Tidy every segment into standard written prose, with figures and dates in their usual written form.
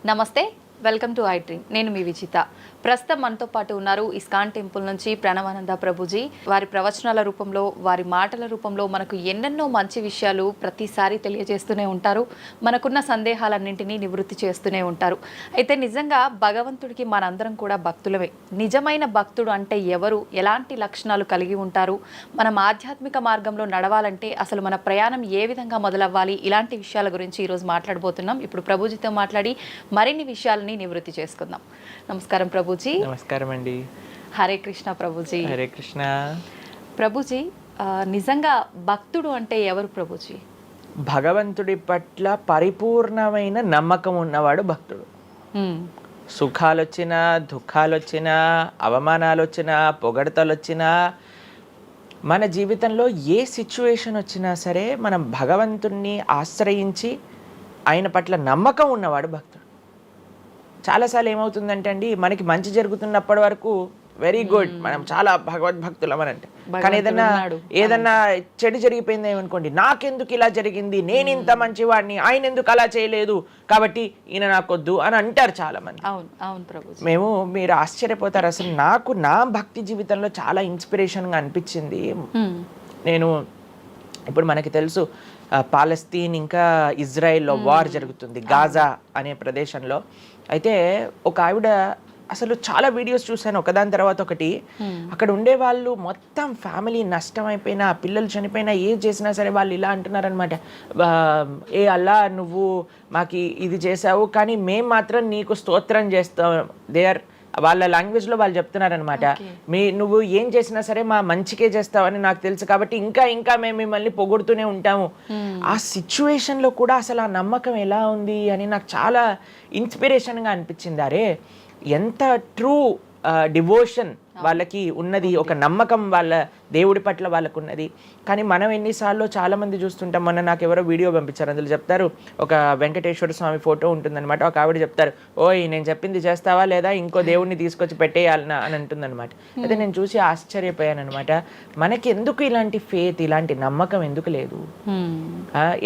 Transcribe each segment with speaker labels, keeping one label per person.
Speaker 1: నమస్తే, welcome to I dream. నేను మీ విజిత. ప్రస్తుతం మనతో పాటు ఉన్నారు ఇస్కాన్ టెంపుల్ నుంచి ప్రణవానంద ప్రభుజీ. వారి ప్రవచనాల రూపంలో, వారి మాటల రూపంలో మనకు ఎన్నెన్నో మంచి విషయాలు ప్రతిసారి తెలియజేస్తూనే ఉంటారు. మనకున్న సందేహాలన్నింటినీ నివృత్తి చేస్తూనే ఉంటారు. అయితే నిజంగా భగవంతుడికి మనందరం కూడా భక్తులమే. నిజమైన భక్తుడు అంటే ఎవరు, ఎలాంటి లక్షణాలు కలిగి ఉంటారు, మనం ఆధ్యాత్మిక మార్గంలో నడవాలంటే అసలు మన ప్రయాణం ఏ విధంగా మొదలవ్వాలి, ఇలాంటి విషయాల గురించి ఈరోజు మాట్లాడబోతున్నాం. ఇప్పుడు ప్రభుజీతో మాట్లాడి మరిన్ని విషయాలని నివృత్తి చేసుకుందాం. నమస్కారం ప్రభుజీ.
Speaker 2: నమస్కారం అండి.
Speaker 1: హరే కృష్ణ ప్రభుజీ.
Speaker 2: హరే కృష్ణ
Speaker 1: ప్రభుజీ. నిజంగా భక్తుడు అంటే ఎవరు ప్రభుజీ?
Speaker 2: భగవంతుడి పట్ల పరిపూర్ణమైన నమ్మకం ఉన్నవాడు భక్తుడు. సుఖాలు వచ్చినా, దుఃఖాలు వచ్చినా, అవమానాలు వచ్చినా, పొగడతలు వచ్చినా, మన జీవితంలో ఏ సిచ్యువేషన్ వచ్చినా సరే మనం భగవంతుణ్ణి ఆశ్రయించి ఆయన పట్ల నమ్మకం ఉన్నవాడు భక్తుడు. చాలాసార్లు ఏమవుతుందంటే అండి, మనకి మంచి జరుగుతున్నప్పటి వరకు వెరీ గుడ్, మనం చాలా భగవద్భక్తులం అని అంటే, కానీ ఏదన్నా చెడు జరిగిపోయింది ఏమనుకోండి, నాకెందుకు ఇలా జరిగింది, నేను ఇంత మంచివాడిని, ఆయన ఎందుకు అలా చేయలేదు, కాబట్టి ఈయన నాకొద్దు అని అంటారు చాలా మంది. మీరు ఆశ్చర్యపోతారు. అసలు నాకు నా భక్తి జీవితంలో చాలా ఇన్స్పిరేషన్గా అనిపించింది. నేను ఇప్పుడు మనకి తెలుసు పాలస్తీన్ ఇంకా ఇజ్రాయెల్లో వార్ జరుగుతుంది, గాజా అనే ప్రదేశంలో. అయితే ఒక ఆవిడ, అసలు చాలా వీడియోస్ చూశాను ఒకదాని తర్వాత ఒకటి, అక్కడ ఉండే వాళ్ళు మొత్తం ఫ్యామిలీ నష్టం అయిపోయినా, పిల్లలు చనిపోయినా, ఏం చేసినా సరే వాళ్ళు ఇలా అంటున్నారనమాట, ఏ అల్లా నువ్వు మాకు ఇది చేసావు కానీ మేము మాత్రం నీకు స్తోత్రం చేస్తాం. వాళ్ళ లాంగ్వేజ్లో వాళ్ళు చెప్తున్నారనమాట, నువ్వు ఏం చేసినా సరే మా మంచికే చేస్తావని నాకు తెలుసు, కాబట్టి ఇంకా మేము మిమ్మల్ని పొగుడుతూనే ఉంటాము. ఆ సిచ్యువేషన్లో కూడా అసలు ఆ నమ్మకం ఎలా ఉంది అని నాకు చాలా ఇన్స్పిరేషన్గా అనిపించింది. అరే ఎంత ట్రూ డివోషన్ వాళ్ళకి ఉన్నది, ఒక నమ్మకం వాళ్ళ దేవుడి పట్ల వాళ్ళకు ఉన్నది. కానీ మనం ఎన్నిసార్లు చాలామంది చూస్తుంటాం. మొన్న నాకు ఎవరో వీడియో పంపించారు, అందులో చెప్తారు, ఒక వెంకటేశ్వర స్వామి ఫోటో ఉంటుందన్నమాట, ఒక ఆవిడ చెప్తారు, ఓయ్ నేను చెప్పింది చేస్తావా లేదా, ఇంకో దేవుడిని తీసుకొచ్చి పెట్టేయాలనా అని అంటుందన్నమాట. అయితే నేను చూసి ఆశ్చర్యపోయాను అనమాట. మనకి ఎందుకు ఇలాంటి ఫేత్, ఇలాంటి నమ్మకం ఎందుకు లేదు?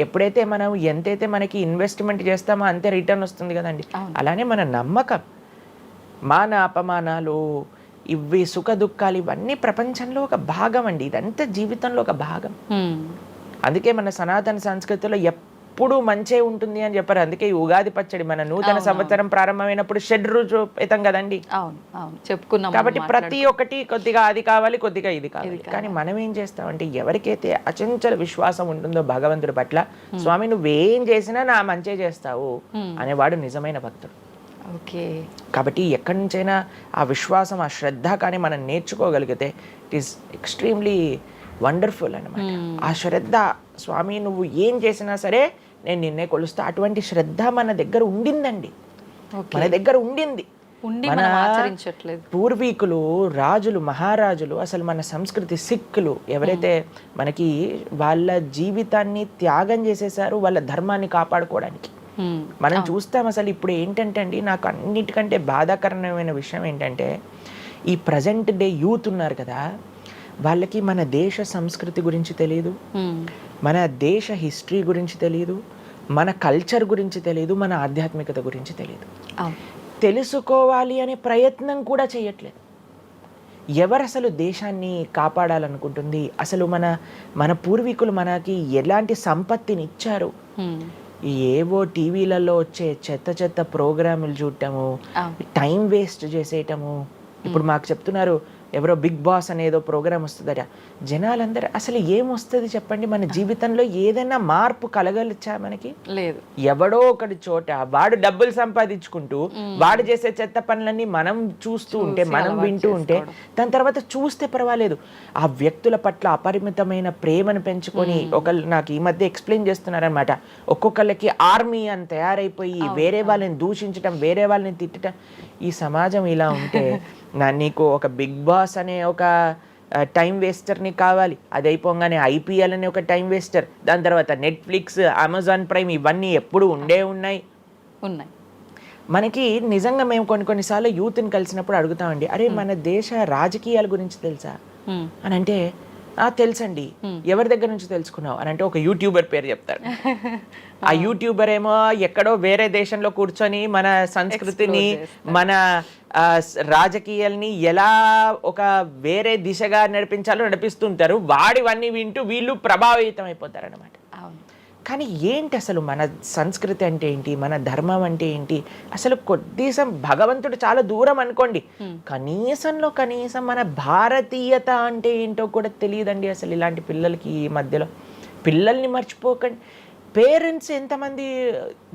Speaker 2: ఎప్పుడైతే మనం ఎంతైతే మనకి ఇన్వెస్ట్మెంట్ చేస్తామో అంతే రిటర్న్ వస్తుంది కదండి. అలానే మన నమ్మకం, మాన అపమానాలు, ఇవి సుఖ దుఃఖాలు, ఇవన్నీ ప్రపంచంలో ఒక భాగం అండి. ఇదంతా జీవితంలో ఒక భాగం. అందుకే మన సనాతన సంస్కృతిలో ఎప్పుడు మంచే ఉంటుంది అని చెప్పారు. అందుకే ఈ ఉగాది పచ్చడి, మన నూతన సంవత్సరం ప్రారంభమైనప్పుడు షడ్రుజోపేతం కదండి,
Speaker 1: చెప్పుకున్నాం.
Speaker 2: కాబట్టి ప్రతి ఒక్కటి కొద్దిగా అది కావాలి, కొద్దిగా ఇది కావాలి. కానీ మనం ఏం చేస్తామంటే, ఎవరికైతే అచంచల విశ్వాసం ఉంటుందో భగవంతుడి పట్ల, స్వామి నువ్వేం చేసినా నా మంచే చేస్తావు అనేవాడు నిజమైన భక్తుడు. కాబట్టి ఎక్కడి నుంచైనా ఆ విశ్వాసం, ఆ శ్రద్ధ కానీ మనం నేర్చుకోగలిగితే ఇట్ ఈస్ ఎక్స్ట్రీమ్లీ వండర్ఫుల్ అనమాట. ఆ శ్రద్ధ, స్వామి నువ్వు ఏం చేసినా సరే నేను నిన్నే కొలుస్తా, అటువంటి శ్రద్ధ మన దగ్గర ఉండిందండి, మన దగ్గర ఉండింది. మన పూర్వీకులు, రాజులు, మహారాజులు, అసలు మన సంస్కృతి, సిక్కులు ఎవరైతే మనకి వాళ్ళ జీవితాన్ని త్యాగం చేసేసారు వాళ్ళ ధర్మాన్ని కాపాడుకోవడానికి. మనం చూస్తాం. అసలు ఇప్పుడు ఏంటంటే అండి, నాకు అన్నిటికంటే బాధాకరమైన విషయం ఏంటంటే, ఈ ప్రజెంట్ డే యూత్ ఉన్నారు కదా, వాళ్ళకి మన దేశ సంస్కృతి గురించి తెలియదు, మన దేశ హిస్టరీ గురించి తెలియదు, మన కల్చర్ గురించి తెలియదు, మన ఆధ్యాత్మికత గురించి తెలియదు. తెలుసుకోవాలి అనే ప్రయత్నం కూడా చేయట్లేదు. ఎవరు అసలు దేశాన్ని కాపాడాలనుకుంటుంది? అసలు మన పూర్వీకులు మనకి ఎలాంటి సంపత్తిని ఇచ్చారు? ఏవో టీవీలలో వచ్చే చెత్త ప్రోగ్రాములు చూడటము, టైం వేస్ట్ చేసేయటము. ఇప్పుడు మాకు చెప్తున్నారు, ఎవరో బిగ్ బాస్ అనేదో ప్రోగ్రామ్ వస్తుందట. జనాలందరూ అసలు ఏమొస్తుంది చెప్పండి? మన జీవితంలో ఏదైనా మార్పు కలగలిచా? మనకి లేదు. ఎవడో ఒకటి చోట వాడు డబ్బులు సంపాదించుకుంటూ వాడు చేసే చెత్త పనులన్నీ మనం చూస్తూ ఉంటే, మనం వింటూ ఉంటే, దాని తర్వాత చూస్తే పర్వాలేదు, ఆ వ్యక్తుల పట్ల అపరిమితమైన ప్రేమను పెంచుకొని, ఒకళ్ళు నాకు ఈ మధ్య ఎక్స్ప్లెయిన్ చేస్తున్నారనమాట, ఒక్కొక్కళ్ళకి ఆర్మీ అని తయారైపోయి వేరే వాళ్ళని దూషించటం, వేరే వాళ్ళని తిట్టడం. ఈ సమాజం ఇలా ఉంటే నీకు ఒక బిగ్ బాస్ అనే ఒక టైం వేస్టర్ని కావాలి, అది అయిపోగానే ఐపీఎల్ అనే ఒక టైం వేస్టర్, దాని తర్వాత నెట్ఫ్లిక్స్, అమెజాన్ ప్రైమ్, ఇవన్నీ ఎప్పుడు ఉన్నాయి. మనకి నిజంగా మేము కొన్నిసార్లు యూత్ని కలిసినప్పుడు అడుగుతామండి, అరే మన దేశ రాజకీయాల గురించి తెలుసా అని అంటే, తెలుసండి. ఎవరి దగ్గర నుంచి తెలుసుకున్నావు అని అంటే ఒక యూట్యూబర్ పేరు చెప్తారు. ఆ యూట్యూబర్ ఏమో ఎక్కడో వేరే దేశంలో కూర్చొని మన సంస్కృతిని మన రాజకీయాల్ని ఎలా ఒక వేరే దిశగా నడిపించాలో నడిపిస్తుంటారు. వాడివన్నీ వింటూ వీళ్ళు ప్రభావితం అయిపోతారు అనమాట. కానీ ఏంటి అసలు మన సంస్కృతి అంటే ఏంటి, మన ధర్మం అంటే ఏంటి, అసలు కొద్దిసం భగవంతుడు చాలా దూరం అనుకోండి, కనీసంలో కనీసం మన భారతీయత అంటే ఏంటో కూడా తెలియదండి అసలు ఇలాంటి పిల్లలకి. ఈ మధ్యలో పిల్లల్ని మర్చిపోకండి. పేరెంట్స్ ఎంతమంది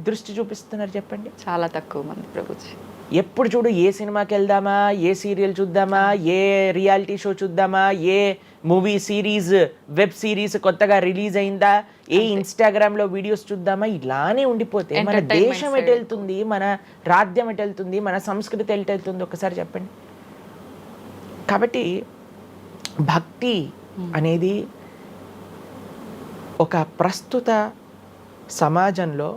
Speaker 2: దృష్టి చూపిస్తున్నారు చెప్పండి?
Speaker 1: చాలా తక్కువ మంది ప్రభుజీ.
Speaker 2: ఎప్పుడు చూడు ఏ సినిమాకి వెళ్దామా, ఏ సీరియల్ చూద్దామా, ఏ రియాలిటీ షో చూద్దామా, ఏ మూవీ సిరీస్ వెబ్ సిరీస్ కొత్తగా రిలీజ్ అయిందా, ఏ ఇన్స్టాగ్రామ్లో వీడియోస్ చూద్దామా, ఇలానే ఉండిపోతే మన దేశం ఎటు వెళ్తుంది, మన రాజ్యం ఎటు వెళ్తుంది, మన సంస్కృతి ఎటు వెళ్తుంది ఒకసారి చెప్పండి. కాబట్టి భక్తి అనేది ఒక ప్రస్తుత సమాజంలో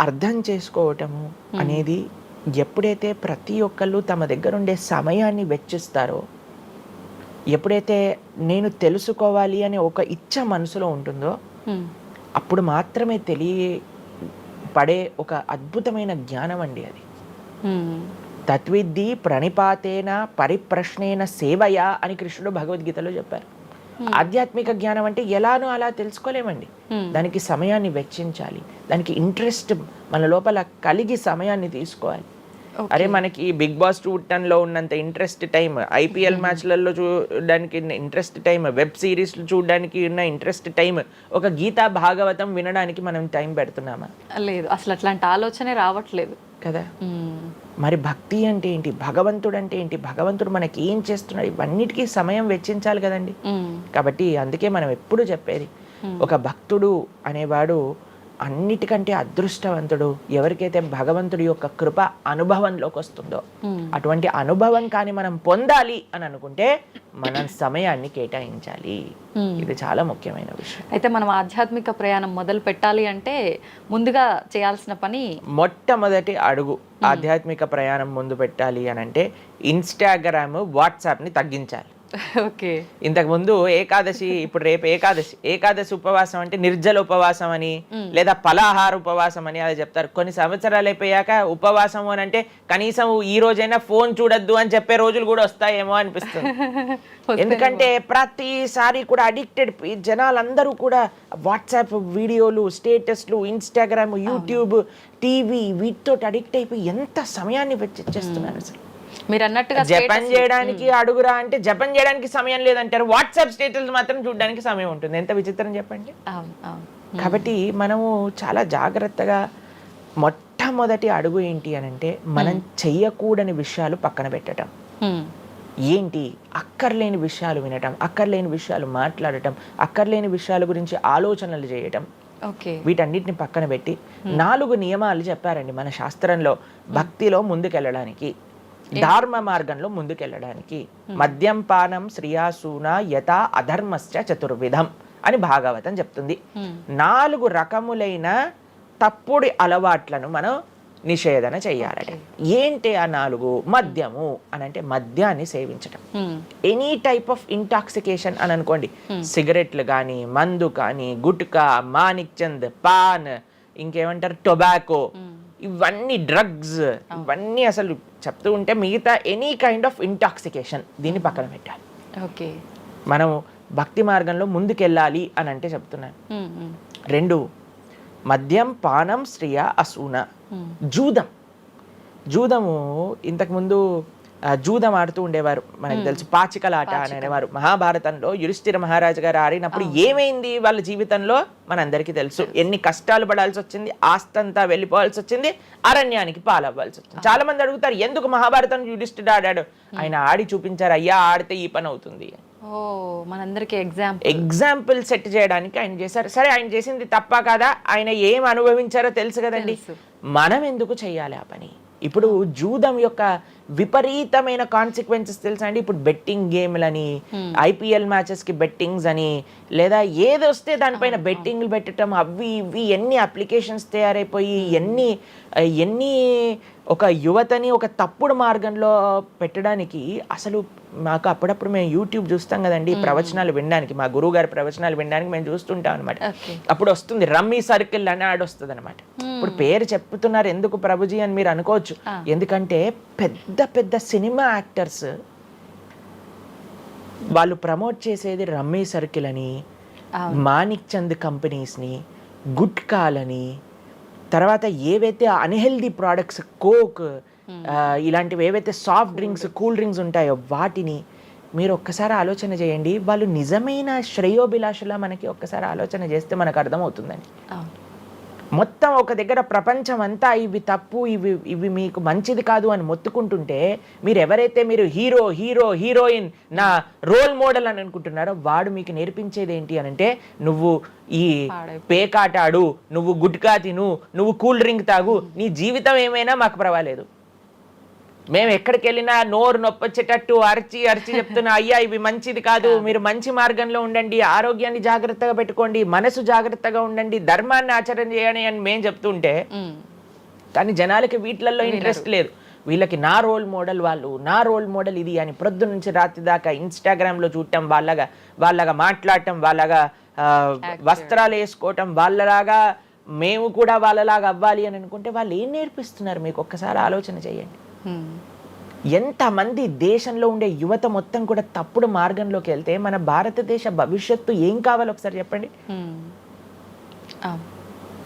Speaker 2: అర్థం చేసుకోవటము అనేది ఎప్పుడైతే ప్రతి ఒక్కళ్ళు తమ దగ్గర ఉండే సమయాన్ని వెచ్చిస్తారో, ఎప్పుడైతే నేను తెలుసుకోవాలి అనే ఒక ఇచ్చ మనసులో ఉంటుందో అప్పుడు మాత్రమే తెలియపడే ఒక అద్భుతమైన జ్ఞానం అండి అది. తత్విద్ధి ప్రణిపాతేన పరిప్రశ్నేన సేవయా అని కృష్ణుడు భగవద్గీతలో చెప్పారు. ఆధ్యాత్మిక జ్ఞానం అంటే ఎలానో అలా తెలుసుకోలేమండి. దానికి సమయాన్ని వెచ్చించాలి, దానికి ఇంట్రెస్ట్ మన లోపల కలిగి సమయాన్ని తీసుకోవాలి. అరే మనకి బిగ్ బాస్ 210లో ఉన్నంత ఇంట్రెస్ట్ టైం, ఐపీఎల్ మ్యాచ్లలో చూడడానికి ఇంట్రెస్ట్ టైం, వెబ్ సిరీస్లు చూడడానికి ఉన్న ఇంట్రెస్ట్ టైం, ఒక గీతా భాగవతం వినడానికి మనం టైం పెడుతున్నామా?
Speaker 1: లేదు, అసలు అట్లాంటి ఆలోచనే రావట్లేదు
Speaker 2: కదా. మరి భక్తి అంటే ఏంటి, భగవంతుడు అంటే ఏంటి, భగవంతుడు మనకి ఏం చేస్తున్నాడు, ఇవన్నిటికీ సమయం వెచ్చించాలి కదండి. కాబట్టి అందుకే మనం ఎప్పుడు చెప్పేది, ఒక భక్తుడు అనేవాడు అన్నిటికంటే అదృష్టవంతుడు ఎవరికైతే భగవంతుడి యొక్క కృప అనుభవంలోకి వస్తుందో. అటువంటి అనుభవం కానీ మనం పొందాలి అని అనుకుంటే మనం సమయాన్ని కేటాయించాలి. ఇది చాలా ముఖ్యమైన విషయం.
Speaker 1: అయితే మనం ఆధ్యాత్మిక ప్రయాణం మొదలు పెట్టాలి అంటే ముందుగా చేయాల్సిన పని,
Speaker 2: మొట్టమొదటి అడుగు ఆధ్యాత్మిక ప్రయాణం ముందు పెట్టాలి అని అంటే ఇన్స్టాగ్రామ్, వాట్సాప్ని తగ్గించాలి.
Speaker 1: ఓకే.
Speaker 2: ఇంతకు ముందు ఏకాదశి, ఇప్పుడు రేపు ఏకాదశి ఉపవాసం అంటే నిర్జల ఉపవాసం అని లేదా ఫలాహార ఉపవాసం అని అలా చెప్తారు. కొన్ని సంవత్సరాలు అయిపోయాక ఉపవాసం అని అంటే కనీసం ఈ రోజైనా ఫోన్ చూడొద్దు అని చెప్పే రోజులు కూడా వస్తాయేమో అనిపిస్తుంది. ఎందుకంటే ప్రతిసారి కూడా అడిక్టెడ్ జనాలందరూ కూడా వాట్సాప్ వీడియోలు, స్టేటస్లు, ఇన్స్టాగ్రామ్, యూట్యూబ్, టీవీ వీటితో అడిక్ట్ అయిపోయి ఎంత సమయాన్ని వెచ్చిస్తున్నారు. అసలు
Speaker 1: మీరు అన్నట్టుగా
Speaker 2: జపం చేయడానికి అడుగురా అంటే జపం చేయడానికి సమయం లేదంటారు, వాట్సాప్ స్టేటస్ మాత్రం చూడడానికి సమయం ఉంటుంది. ఎంత విచిత్రం చెప్పండి. కాబట్టి మనము చాలా జాగ్రత్తగా మొట్టమొదటి అడుగు ఏంటి అని అంటే మనం చెయ్యకూడని విషయాలు పక్కన పెట్టడం. ఏంటి? అక్కర్లేని విషయాలు వినటం, అక్కర్లేని విషయాలు మాట్లాడటం, అక్కర్లేని విషయాల గురించి ఆలోచనలు చేయటం. వీటన్నిటిని పక్కన పెట్టి 4 నియమాలు చెప్పారండి మన శాస్త్రంలో భక్తిలో ముందుకెళ్ళడానికి, ధర్మ మార్గంలో ముందుకెళ్ళడానికి. మద్యం పానం శ్రియాసూన యథా అధర్మశ్చ చతుర్విధం అని భాగవతం చెప్తుంది. 4 రకములైన తప్పుడు అలవాట్లను మనం నిషేధన చెయ్యాలట. ఏంటి ఆ 4? మద్యము అని అంటే మద్యాన్ని సేవించటం, ఎనీ టైప్ ఆఫ్ ఇంటాక్సికేషన్ అని అనుకోండి, సిగరెట్లు కానీ, మందు కానీ, గుట్కా, మానిక్ చంద్, పాన్, ఇంకేమంటారు టొబాకో, ఇవన్నీ డ్రగ్స్, ఇవన్నీ అసలు చెప్తూ ఉంటే మిగతా ఎనీ కైండ్ ఆఫ్ ఇంటాక్సికేషన్ దీన్ని పక్కన పెట్టాలి.
Speaker 1: ఓకే.
Speaker 2: మనం భక్తి మార్గంలో ముందుకెళ్ళాలి అని అంటే చెప్తున్నాను. 2 మద్యం పానం శ్రియ అసూన. జూదము ఇంతకుముందు జూదం ఆడుతూ ఉండేవారు, మనకు తెలుసు పాచికలాట అని అనేవారు. మహాభారతంలో యుధిష్ఠిర మహారాజు గారు ఆడినప్పుడు ఏమైంది వాళ్ళ జీవితంలో మనందరికీ తెలుసు. ఎన్ని కష్టాలు పడాల్సి వచ్చింది, ఆస్తంతా వెళ్ళిపోవాల్సి వచ్చింది, అరణ్యానికి పాలవ్వాల్సి వచ్చింది. చాలా మంది అడుగుతారు ఎందుకు మహాభారతం యుధిష్ఠిరుడు ఆడాడు. ఆయన ఆడి చూపించారు, అయ్యా ఆడితే ఈ పని అవుతుంది.
Speaker 1: మనందరికి
Speaker 2: ఎగ్జాంపుల్ సెట్ చేయడానికి ఆయన చేశారు. సరే ఆయన చేసింది తప్ప కాదా, ఆయన ఏం అనుభవించారో తెలుసు కదండి. మనం ఎందుకు చెయ్యాలి ఆ పని? ఇప్పుడు జూదం యొక్క విపరీతమైన కాన్సిక్వెన్సెస్ తెలుసా అండి. ఇప్పుడు బెట్టింగ్ గేమ్లని, IPL మ్యాచెస్కి బెట్టింగ్స్ అని, లేదా ఏది వస్తే దానిపైన బెట్టింగ్లు పెట్టడం, అవి ఇవి ఎన్ని అప్లికేషన్స్ తయారైపోయి ఎన్ని ఒక యువతని ఒక తప్పుడు మార్గంలో పెట్టడానికి. అసలు మాకు అప్పుడప్పుడు మేము యూట్యూబ్ చూస్తాం కదండి ప్రవచనాలు వినడానికి, మా గురువు గారి ప్రవచనాలు వినడానికి మేము చూస్తుంటాం అనమాట. అప్పుడు వస్తుంది రమ్మీ సర్కిల్ అని యాడ్ వస్తుంది అనమాట. ఇప్పుడు పేరు చెప్తున్నారు ఎందుకు ప్రభుజీ అని మీరు అనుకోవచ్చు. ఎందుకంటే పెద్ద పెద్ద సినిమా యాక్టర్స్ వాళ్ళు ప్రమోట్ చేసేది రమ్మీ సర్కిల్ అని, మాణిక్ చంద్ కంపెనీస్ని, గుట్కాలని, తర్వాత ఏవైతే అన్హెల్దీ ప్రోడక్ట్స్ కోక్ ఇలాంటివి ఏవైతే సాఫ్ట్ డ్రింక్స్ కూల్ డ్రింక్స్ ఉంటాయో వాటిని మీరు ఒక్కసారి ఆలోచన చేయండి. వాళ్ళు నిజమైన శ్రేయోభిలాషులా మనకి ఒక్కసారి ఆలోచన చేస్తే మనకు అర్థమవుతుందండి. మొత్తం ఒక దగ్గర ప్రపంచం అంతా ఇవి తప్పు, ఇవి మీకు మంచిది కాదు అని మొత్తుకుంటుంటే మీరు ఎవరైతే మీరు హీరోయిన్ నా రోల్ మోడల్ అని అనుకుంటున్నారో వాడు మీకు నేర్పించేది ఏంటి అని అంటే, నువ్వు ఈ పేకాట ఆడు, నువ్వు గుట్కా తిను, నువ్వు కూల్ డ్రింక్ తాగు, నీ జీవితం ఏమైనా మాకు పర్వాలేదు. మేము ఎక్కడికి వెళ్ళినా నోరు నొప్పొచ్చేటట్టు అరిచి చెప్తున్నా, అయ్యా ఇవి మంచిది కాదు, మీరు మంచి మార్గంలో ఉండండి, ఆరోగ్యాన్ని జాగ్రత్తగా పెట్టుకోండి, మనసు జాగ్రత్తగా ఉండండి, ధర్మాన్ని ఆచరణ చేయండి అని మేము చెప్తుంటే, కానీ జనాలకి వీటిల్లో ఇంట్రెస్ట్ లేదు. వీళ్ళకి నా రోల్ మోడల్ వాళ్ళు, నా రోల్ మోడల్ ఇది అని ప్రొద్దు నుంచి రాత్రి దాకా ఇన్స్టాగ్రామ్లో చూడటం, వాళ్ళగా మాట్లాడటం, వాళ్ళగా వస్త్రాలు వేసుకోవటం, వాళ్ళలాగా మేము కూడా వాళ్ళలాగా అవ్వాలి అని అనుకుంటే వాళ్ళు ఏం నేర్పిస్తున్నారు మీకు ఒక్కసారి ఆలోచన చేయండి. ఎంతమంది దేశంలో ఉండే యువత మొత్తం కూడా తప్పుడు మార్గంలోకి వెళ్తే మన భారతదేశ భవిష్యత్తు ఏం కావాలో ఒకసారి చెప్పండి.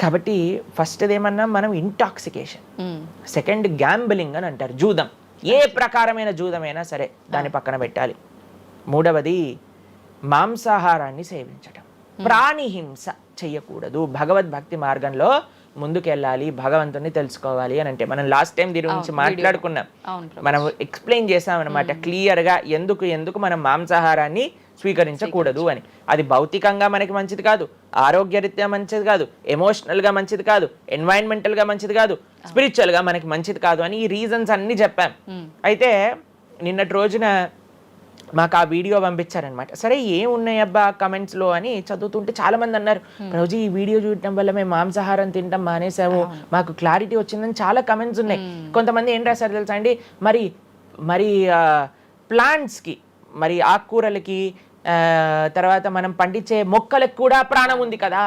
Speaker 2: కాబట్టి ఫస్ట్ ఏమన్నా మనం ఇంటాక్సికేషన్, సెకండ్ గ్యాంబ్లింగ్ అని అంటారు, జూదం, ఏ ప్రకారమైన జూదమైనా సరే దాన్ని పక్కన పెట్టాలి. మూడవది మాంసాహారాన్ని సేవించడం, ప్రాణిహింస చెయ్యకూడదు, భగవద్భక్తి మార్గంలో ముందుకెళ్ళాలి, భగవంతుని తెలుసుకోవాలి అని అంటే మనం లాస్ట్ టైం దీని గురించి మాట్లాడుకున్నాం, మనం ఎక్స్ప్లెయిన్ చేసాం అనమాట క్లియర్గా ఎందుకు మనం మాంసాహారాన్ని స్వీకరించకూడదు అని. అది భౌతికంగా మనకి మంచిది కాదు, ఆరోగ్యరీత్యా మంచిది కాదు, ఎమోషనల్గా మంచిది కాదు, ఎన్వైరన్మెంటల్గా మంచిది కాదు, స్పిరిచువల్గా మనకి మంచిది కాదు అని ఈ రీజన్స్ అన్ని చెప్పాం. అయితే నిన్నటి రోజున మాకు ఆ వీడియో పంపించారనమాట. సరే ఏమున్నాయబ్బా కమెంట్స్లో అని చదువుతుంటే చాలా మంది అన్నారు, రోజు ఈ వీడియో చూడటం వల్ల మేము మాంసాహారం తినటం మానేసాము, మాకు క్లారిటీ వచ్చిందని చాలా కమెంట్స్ ఉన్నాయి. కొంతమంది ఏం రాశారు తెలుసా అండి, మరి ప్లాంట్స్కి, మరి ఆకుకూరలకి, తర్వాత మనం పండించే మొక్కలకు కూడా ప్రాణం ఉంది కదా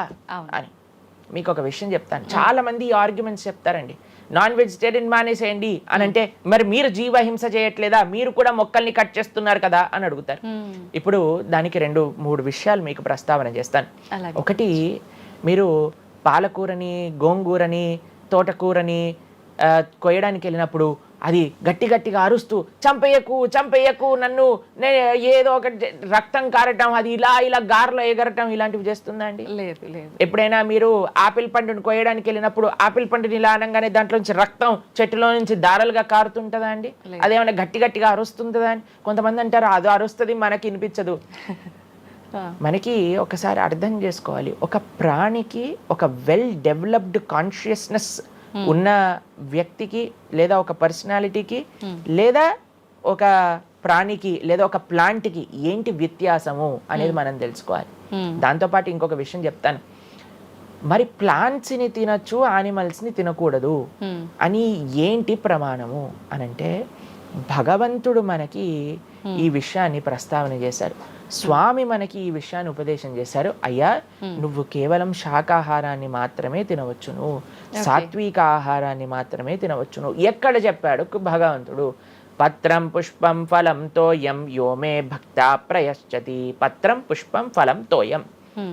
Speaker 2: అని. మీకు ఒక విషయం చెప్తాను, చాలా మంది ఈ ఆర్గ్యుమెంట్స్ చెప్తారండి, నాన్ వెజిటేరియన్ మానేసేయండి అని అంటే, మరి మీరు జీవహింస చేయట్లేదా, మీరు కూడా మొక్కల్ని కట్ చేస్తున్నారు కదా అని అడుగుతారు. ఇప్పుడు దానికి 2-3 విషయాలు మీకు ప్రస్తావన చేస్తాను. ఒకటి, మీరు పాలకూరని, గోంగూరని, తోటకూరని కొయ్యడానికి వెళ్ళినప్పుడు అది గట్టిగా అరుస్తూ చంపేయకు నన్ను, ఏదో ఒక రక్తం కారటం, అది ఇలా గార్లో ఎగరటం, ఇలాంటివి చేస్తుందా అండి?
Speaker 1: లేదు.
Speaker 2: ఎప్పుడైనా మీరు ఆపిల్ పండుని కొయ్యడానికి వెళ్ళినప్పుడు ఆపిల్ పండుని ఇలా అనగానే దాంట్లో నుంచి రక్తం చెట్టులో నుంచి దారాలుగా కారుతుంటుందా అండి? అదేమైనా గట్టిగా అరుస్తుందా అని కొంతమంది అంటారు, అది అరుస్తుంది మనకి వినిపించదు. మనకి ఒకసారి అర్థం చేసుకోవాలి, ఒక ప్రాణికి ఒక వెల్ డెవలప్డ్ కాన్షియస్నెస్ ఉన్న వ్యక్తికి, లేదా ఒక పర్సనాలిటీకి, లేదా ఒక ప్రాణికి, లేదా ఒక ప్లాంట్కి ఏంటి వ్యత్యాసము అనేది మనం తెలుసుకోవాలి. దాంతోపాటు ఇంకొక విషయం చెప్తాను, మరి ప్లాంట్స్ని తినచ్చు, యానిమల్స్ని తినకూడదు అని ఏంటి ప్రమాణము అనంటే, భగవంతుడు మనకి ఈ విషయాన్ని ప్రస్తావన చేశారు, స్వామి మనకి ఈ విషయాన్ని ఉపదేశం చేశారు. అయ్యా, నువ్వు కేవలం శాకాహారాన్ని మాత్రమే తినవచ్చును, సాత్విక ఆహారాన్ని మాత్రమే తినవచ్చును. ఎక్కడ చెప్పాడు భగవంతుడు? పత్రం పుష్పం ఫలం తోయం యోమే భక్త ప్రయశ్చతి. పత్రం పుష్పం ఫలం తోయం,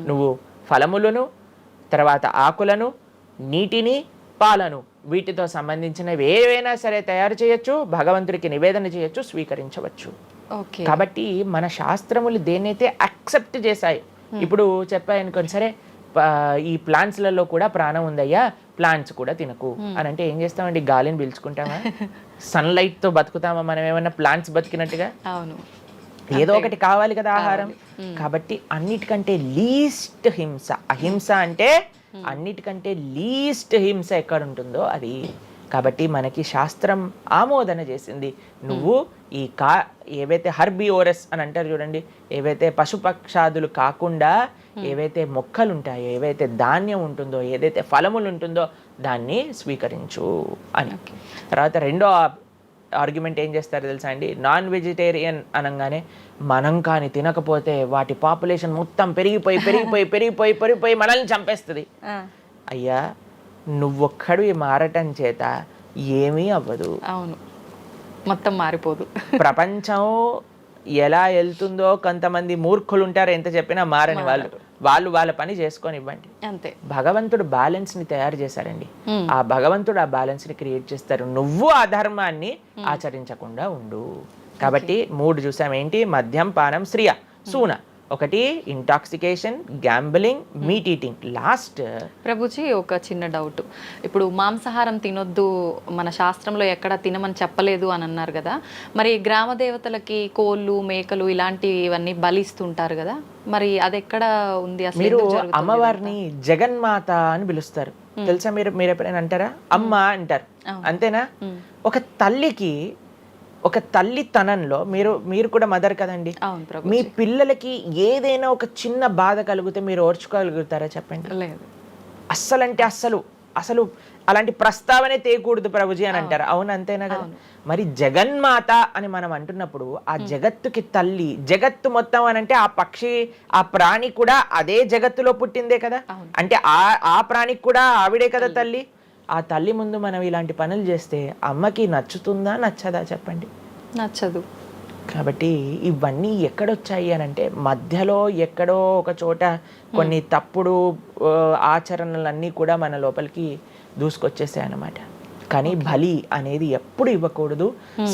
Speaker 2: నువ్వు ఫలములను, తర్వాత ఆకులను, నీటిని, పాలను, వీటితో సంబంధించినవి ఏవైనా సరే తయారు చేయొచ్చు, భగవంతుడికి నివేదన చేయొచ్చు, స్వీకరించవచ్చు. కాబట్టి మన శాస్త్రములు దేన్నైతే యాక్సెప్ట్ చేశాయి, ఇప్పుడు చెప్పాయనుకోండి, సరే ఈ ప్లాంట్స్లలో కూడా ప్రాణం ఉందయ్యా, ప్లాంట్స్ కూడా తినకు అని అంటే ఏం చేస్తామండి? గాలిని పీల్చుకుంటామా? సన్లైట్తో బతుకుతామా మనం ఏమన్నా ప్లాంట్స్ బతికినట్టుగా?
Speaker 1: అవును,
Speaker 2: ఏదో ఒకటి కావాలి కదా ఆహారం. కాబట్టి అన్నిటికంటే లీస్ట్ హింస, అహింస అంటే అన్నిటికంటే లీస్ట్ హింస ఎక్కడ ఉంటుందో అది కాబట్టి మనకి శాస్త్రం ఆమోదన చేసింది, నువ్వు ఈ ఏవైతే హర్బివోరస్ అని అంటారు చూడండి, ఏవైతే పశుపక్షాదులు కాకుండా ఏవైతే మొక్కలు ఉంటాయో, ఏవైతే ధాన్యం ఉంటుందో, ఏదైతే ఫలములు ఉంటుందో దాన్ని స్వీకరించు అని. తర్వాత రెండో ఆర్గ్యుమెంట్ ఏం చేస్తారో తెలుసా అండి, నాన్ వెజిటేరియన్ అనగానే మనం కానీ తినకపోతే వాటి పాపులేషన్ మొత్తం పెరిగిపోయి పెరిగిపోయి పెరిగిపోయి పెరిగిపోయి మనల్ని చంపేస్తుంది. అయ్యా, నువ్వొక్కడివి మారటం చేత ఏమీ అవ్వదు.
Speaker 1: అవును, మొత్తం మారిపోదు.
Speaker 2: ప్రపంచం ఎలా వెళ్తుందో కొంతమంది మూర్ఖులు ఉంటారు, ఎంత చెప్పినా మారని వాళ్ళు వాళ్ళ పని చేసుకొని ఇవ్వండి
Speaker 1: అంతే.
Speaker 2: భగవంతుడు బ్యాలెన్స్ ని తయారు చేశారండి, ఆ భగవంతుడు ఆ బ్యాలెన్స్ ని క్రియేట్ చేస్తారు. నువ్వు ఆ ధర్మాన్ని ఆచరించకుండా ఉండు. కాబట్టి 3 చూసాం ఏంటి, మద్యం, పానం, శ్రియ, సూన. ఒకటి intoxication, gambling, meet eating. Last
Speaker 1: Prabhuji ఒక చిన్న డౌట్, ఇప్పుడు మాంసాహారం తినొద్దు మన శాస్త్రంలో ఎక్కడ తినమని చెప్పలేదు అని అన్నారు కదా, మరి గ్రామ దేవతలకి కోళ్ళు, మేకలు ఇలాంటివన్నీ బలిస్తుంటారు కదా, మరి అది ఎక్కడ ఉంది అసలు?
Speaker 2: మీరు అమ్మవారిని జగన్మాత అని పిలుస్తారు తెలుసా? మీరు ఎప్పుడైనా అంటారా? అమ్మ అంటారు, అంతేనా? ఒక తల్లికి, ఒక తల్లితనంలో మీరు కూడా మదర్ కదండి, మీ పిల్లలకి ఏదైనా ఒక చిన్న బాధ కలిగితే మీరు ఓర్చుకోగలుగుతారా చెప్పండి?
Speaker 1: లేదు.
Speaker 2: అస్సలంటే అసలు అలాంటి ప్రస్తావనే తేయకూడదు ప్రభుజీ అని అంటారు. అవును, అంతేనా కదా? మరి జగన్మాత అని మనం అంటున్నప్పుడు ఆ జగత్తుకి తల్లి, జగత్తు మొత్తం అని అంటే ఆ పక్షి, ఆ ప్రాణి కూడా అదే జగత్తులో పుట్టిందే కదా, అంటే ఆ ప్రాణికి కూడా ఆవిడే కదా తల్లి. ఆ తల్లి ముందు మనం ఇలాంటి పనులు చేస్తే అమ్మకి నచ్చుతుందా నచ్చదా చెప్పండి?
Speaker 1: నచ్చదు.
Speaker 2: కాబట్టి ఇవన్నీ ఎక్కడొచ్చాయి అని అంటే మధ్యలో ఎక్కడో ఒక చోట కొన్ని తప్పుడు ఆచరణలన్నీ కూడా మన లోపలికి దూసుకొచ్చేసాయి అన్నమాట. కానీ బలి అనేది ఎప్పుడు ఇవ్వకూడదు.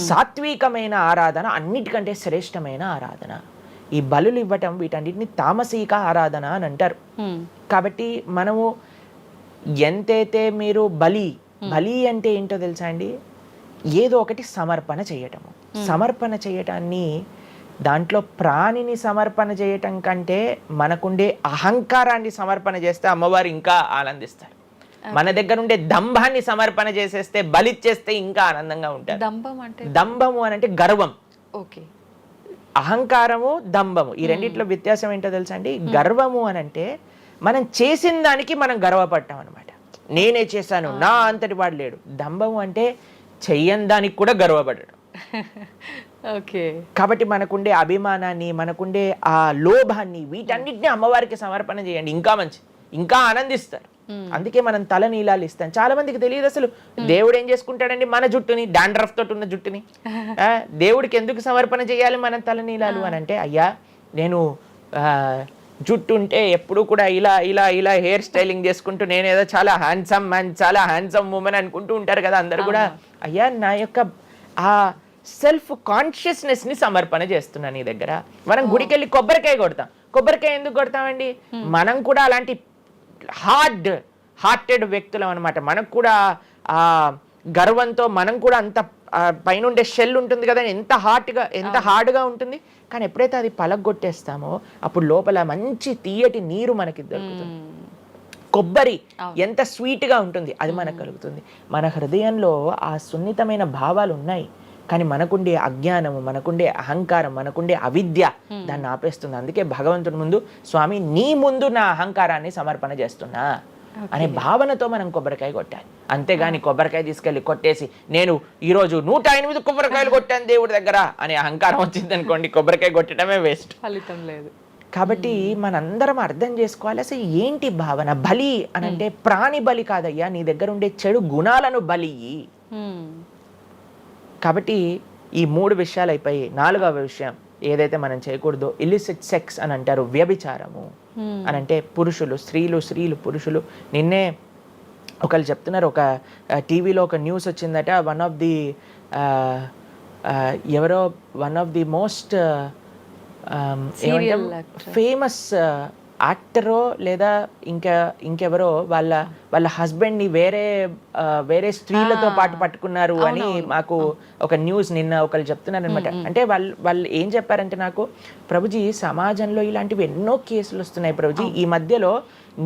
Speaker 2: సాత్వికమైన ఆరాధన అన్నిటికంటే శ్రేష్టమైన ఆరాధన. ఈ బలులు ఇవ్వటం వీటన్నిటిని తామసీక ఆరాధన అని అంటారు. కాబట్టి మనము ఎంతైతే మీరు బలి అంటే ఏంటో తెలుసా అండి, ఏదో ఒకటి సమర్పణ చేయటము. సమర్పణ చేయటాన్ని, దాంట్లో ప్రాణిని సమర్పణ చేయటం కంటే మనకుండే అహంకారాన్ని సమర్పణ చేస్తే అమ్మవారు ఇంకా ఆనందిస్తారు. మన దగ్గర ఉండే దంభాన్ని సమర్పణ చేసేస్తే, బలిచ్చేస్తే ఇంకా ఆనందంగా ఉంటారు. దంభము అని అంటే గర్వం.
Speaker 1: ఓకే.
Speaker 2: అహంకారము, దంభము, ఈ రెండిట్లో వ్యత్యాసం ఏంటో తెలుసా అండి? గర్వము అని అంటే మనం చేసిన దానికి మనం గర్వపడ్డాం అనమాట, నేనే చేశాను, నా అంతటి వాడు లేడు. దంభము అంటే చెయ్యని దానికి కూడా గర్వపడడం.
Speaker 1: ఓకే.
Speaker 2: కాబట్టి మనకుండే అభిమానాన్ని, మనకుండే ఆ లోభాన్ని, వీటన్నిటిని అమ్మవారికి సమర్పణ చేయండి, ఇంకా మంచి, ఇంకా ఆనందిస్తారు. అందుకే మనం తల నీలాలు ఇస్తాం. చాలా మందికి తెలియదు అసలు దేవుడు ఏం చేసుకుంటాడండి మన జుట్టుని, డాండ్రఫ్ తోటి ఉన్న జుట్టుని. దేవుడికి ఎందుకు సమర్పణ చేయాలి మనం తల నీలాలు అని అంటే, అయ్యా నేను జుట్టు ఉంటే ఎప్పుడు కూడా ఇలా ఇలా ఇలా హెయిర్ స్టైలింగ్ చేసుకుంటూ నేనేదో చాలా హ్యాండ్సమ్ మ్యాన్, చాలా హ్యాండ్సమ్ ఉమెన్ అనుకుంటూ ఉంటారు కదా అందరు కూడా. అయ్యా, నా యొక్క ఆ సెల్ఫ్ కాన్షియస్నెస్ ని సమర్పణ చేస్తున్నా నీ దగ్గర. మనం గుడికి వెళ్ళి కొబ్బరికాయ కొడతాం. కొబ్బరికాయ ఎందుకు కొడతామండి? మనం కూడా అలాంటి హార్టెడ్ వ్యక్తులం అనమాట. మనకు కూడా ఆ గర్వంతో మనం కూడా అంత పైనుండే షెల్ ఉంటుంది కదా, ఎంత హార్డ్గా ఉంటుంది. కానీ ఎప్పుడైతే అది పలగొట్టేస్తామో అప్పుడు లోపల మంచి తీయటి నీరు మనకి దొరుకుతుంది. కొబ్బరి ఎంత స్వీట్గా ఉంటుంది, అది మనకు కలుగుతుంది. మన హృదయంలో ఆ సున్నితమైన భావాలు ఉన్నాయి, కానీ మనకుండే అజ్ఞానము, మనకుండే అహంకారం, మనకుండే అవిద్య దాన్ని ఆపేస్తుంది. అందుకే భగవంతుడి ముందు, స్వామి నీ ముందు నా అహంకారాన్ని సమర్పణ చేస్తున్నా అనే భావనతో మనం కొబ్బరికాయ కొట్టాలి. అంతేగాని కొబ్బరికాయ తీసుకెళ్ళి కొట్టేసి నేను ఈరోజు 108 కొబ్బరికాయలు కొట్టాను దేవుడి దగ్గర అనే అహంకారం వచ్చింది అనుకోండి, కొబ్బరికాయ కొట్టడమే వేస్ట్,
Speaker 1: ఫలితం లేదు.
Speaker 2: కాబట్టి మనందరం అర్థం చేసుకోవాలి అసలు ఏంటి భావన. బలి అని అంటే ప్రాణి బలి కాదయ్యా, నీ దగ్గర ఉండే చెడు గుణాలను బలి. కాబట్టి ఈ 3 విషయాలు అయిపోయి 4వ విషయం ఏదైతే మనం చేయకూడదో, ఇల్లిసిట్ సెక్స్ అని అంటారు, వ్యభిచారము అని అంటే పురుషులు స్త్రీలు పురుషులు. నిన్నే ఒకళ్ళు చెప్తున్నారు, ఒక టీవీలో ఒక న్యూస్ వచ్చిందట, one of the most famous యాక్టరో లేదా ఇంకెవరో వాళ్ళ హస్బెండ్ని వేరే స్త్రీలతో పాటు పట్టుకున్నారు అని మాకు ఒక న్యూస్ నిన్న ఒకళ్ళు చెప్తున్నారు అనమాట. అంటే వాళ్ళు ఏం చెప్పారంటే నాకు, ప్రభుజీ సమాజంలో ఇలాంటివి ఎన్నో కేసులు వస్తున్నాయి ప్రభుజీ, ఈ మధ్యలో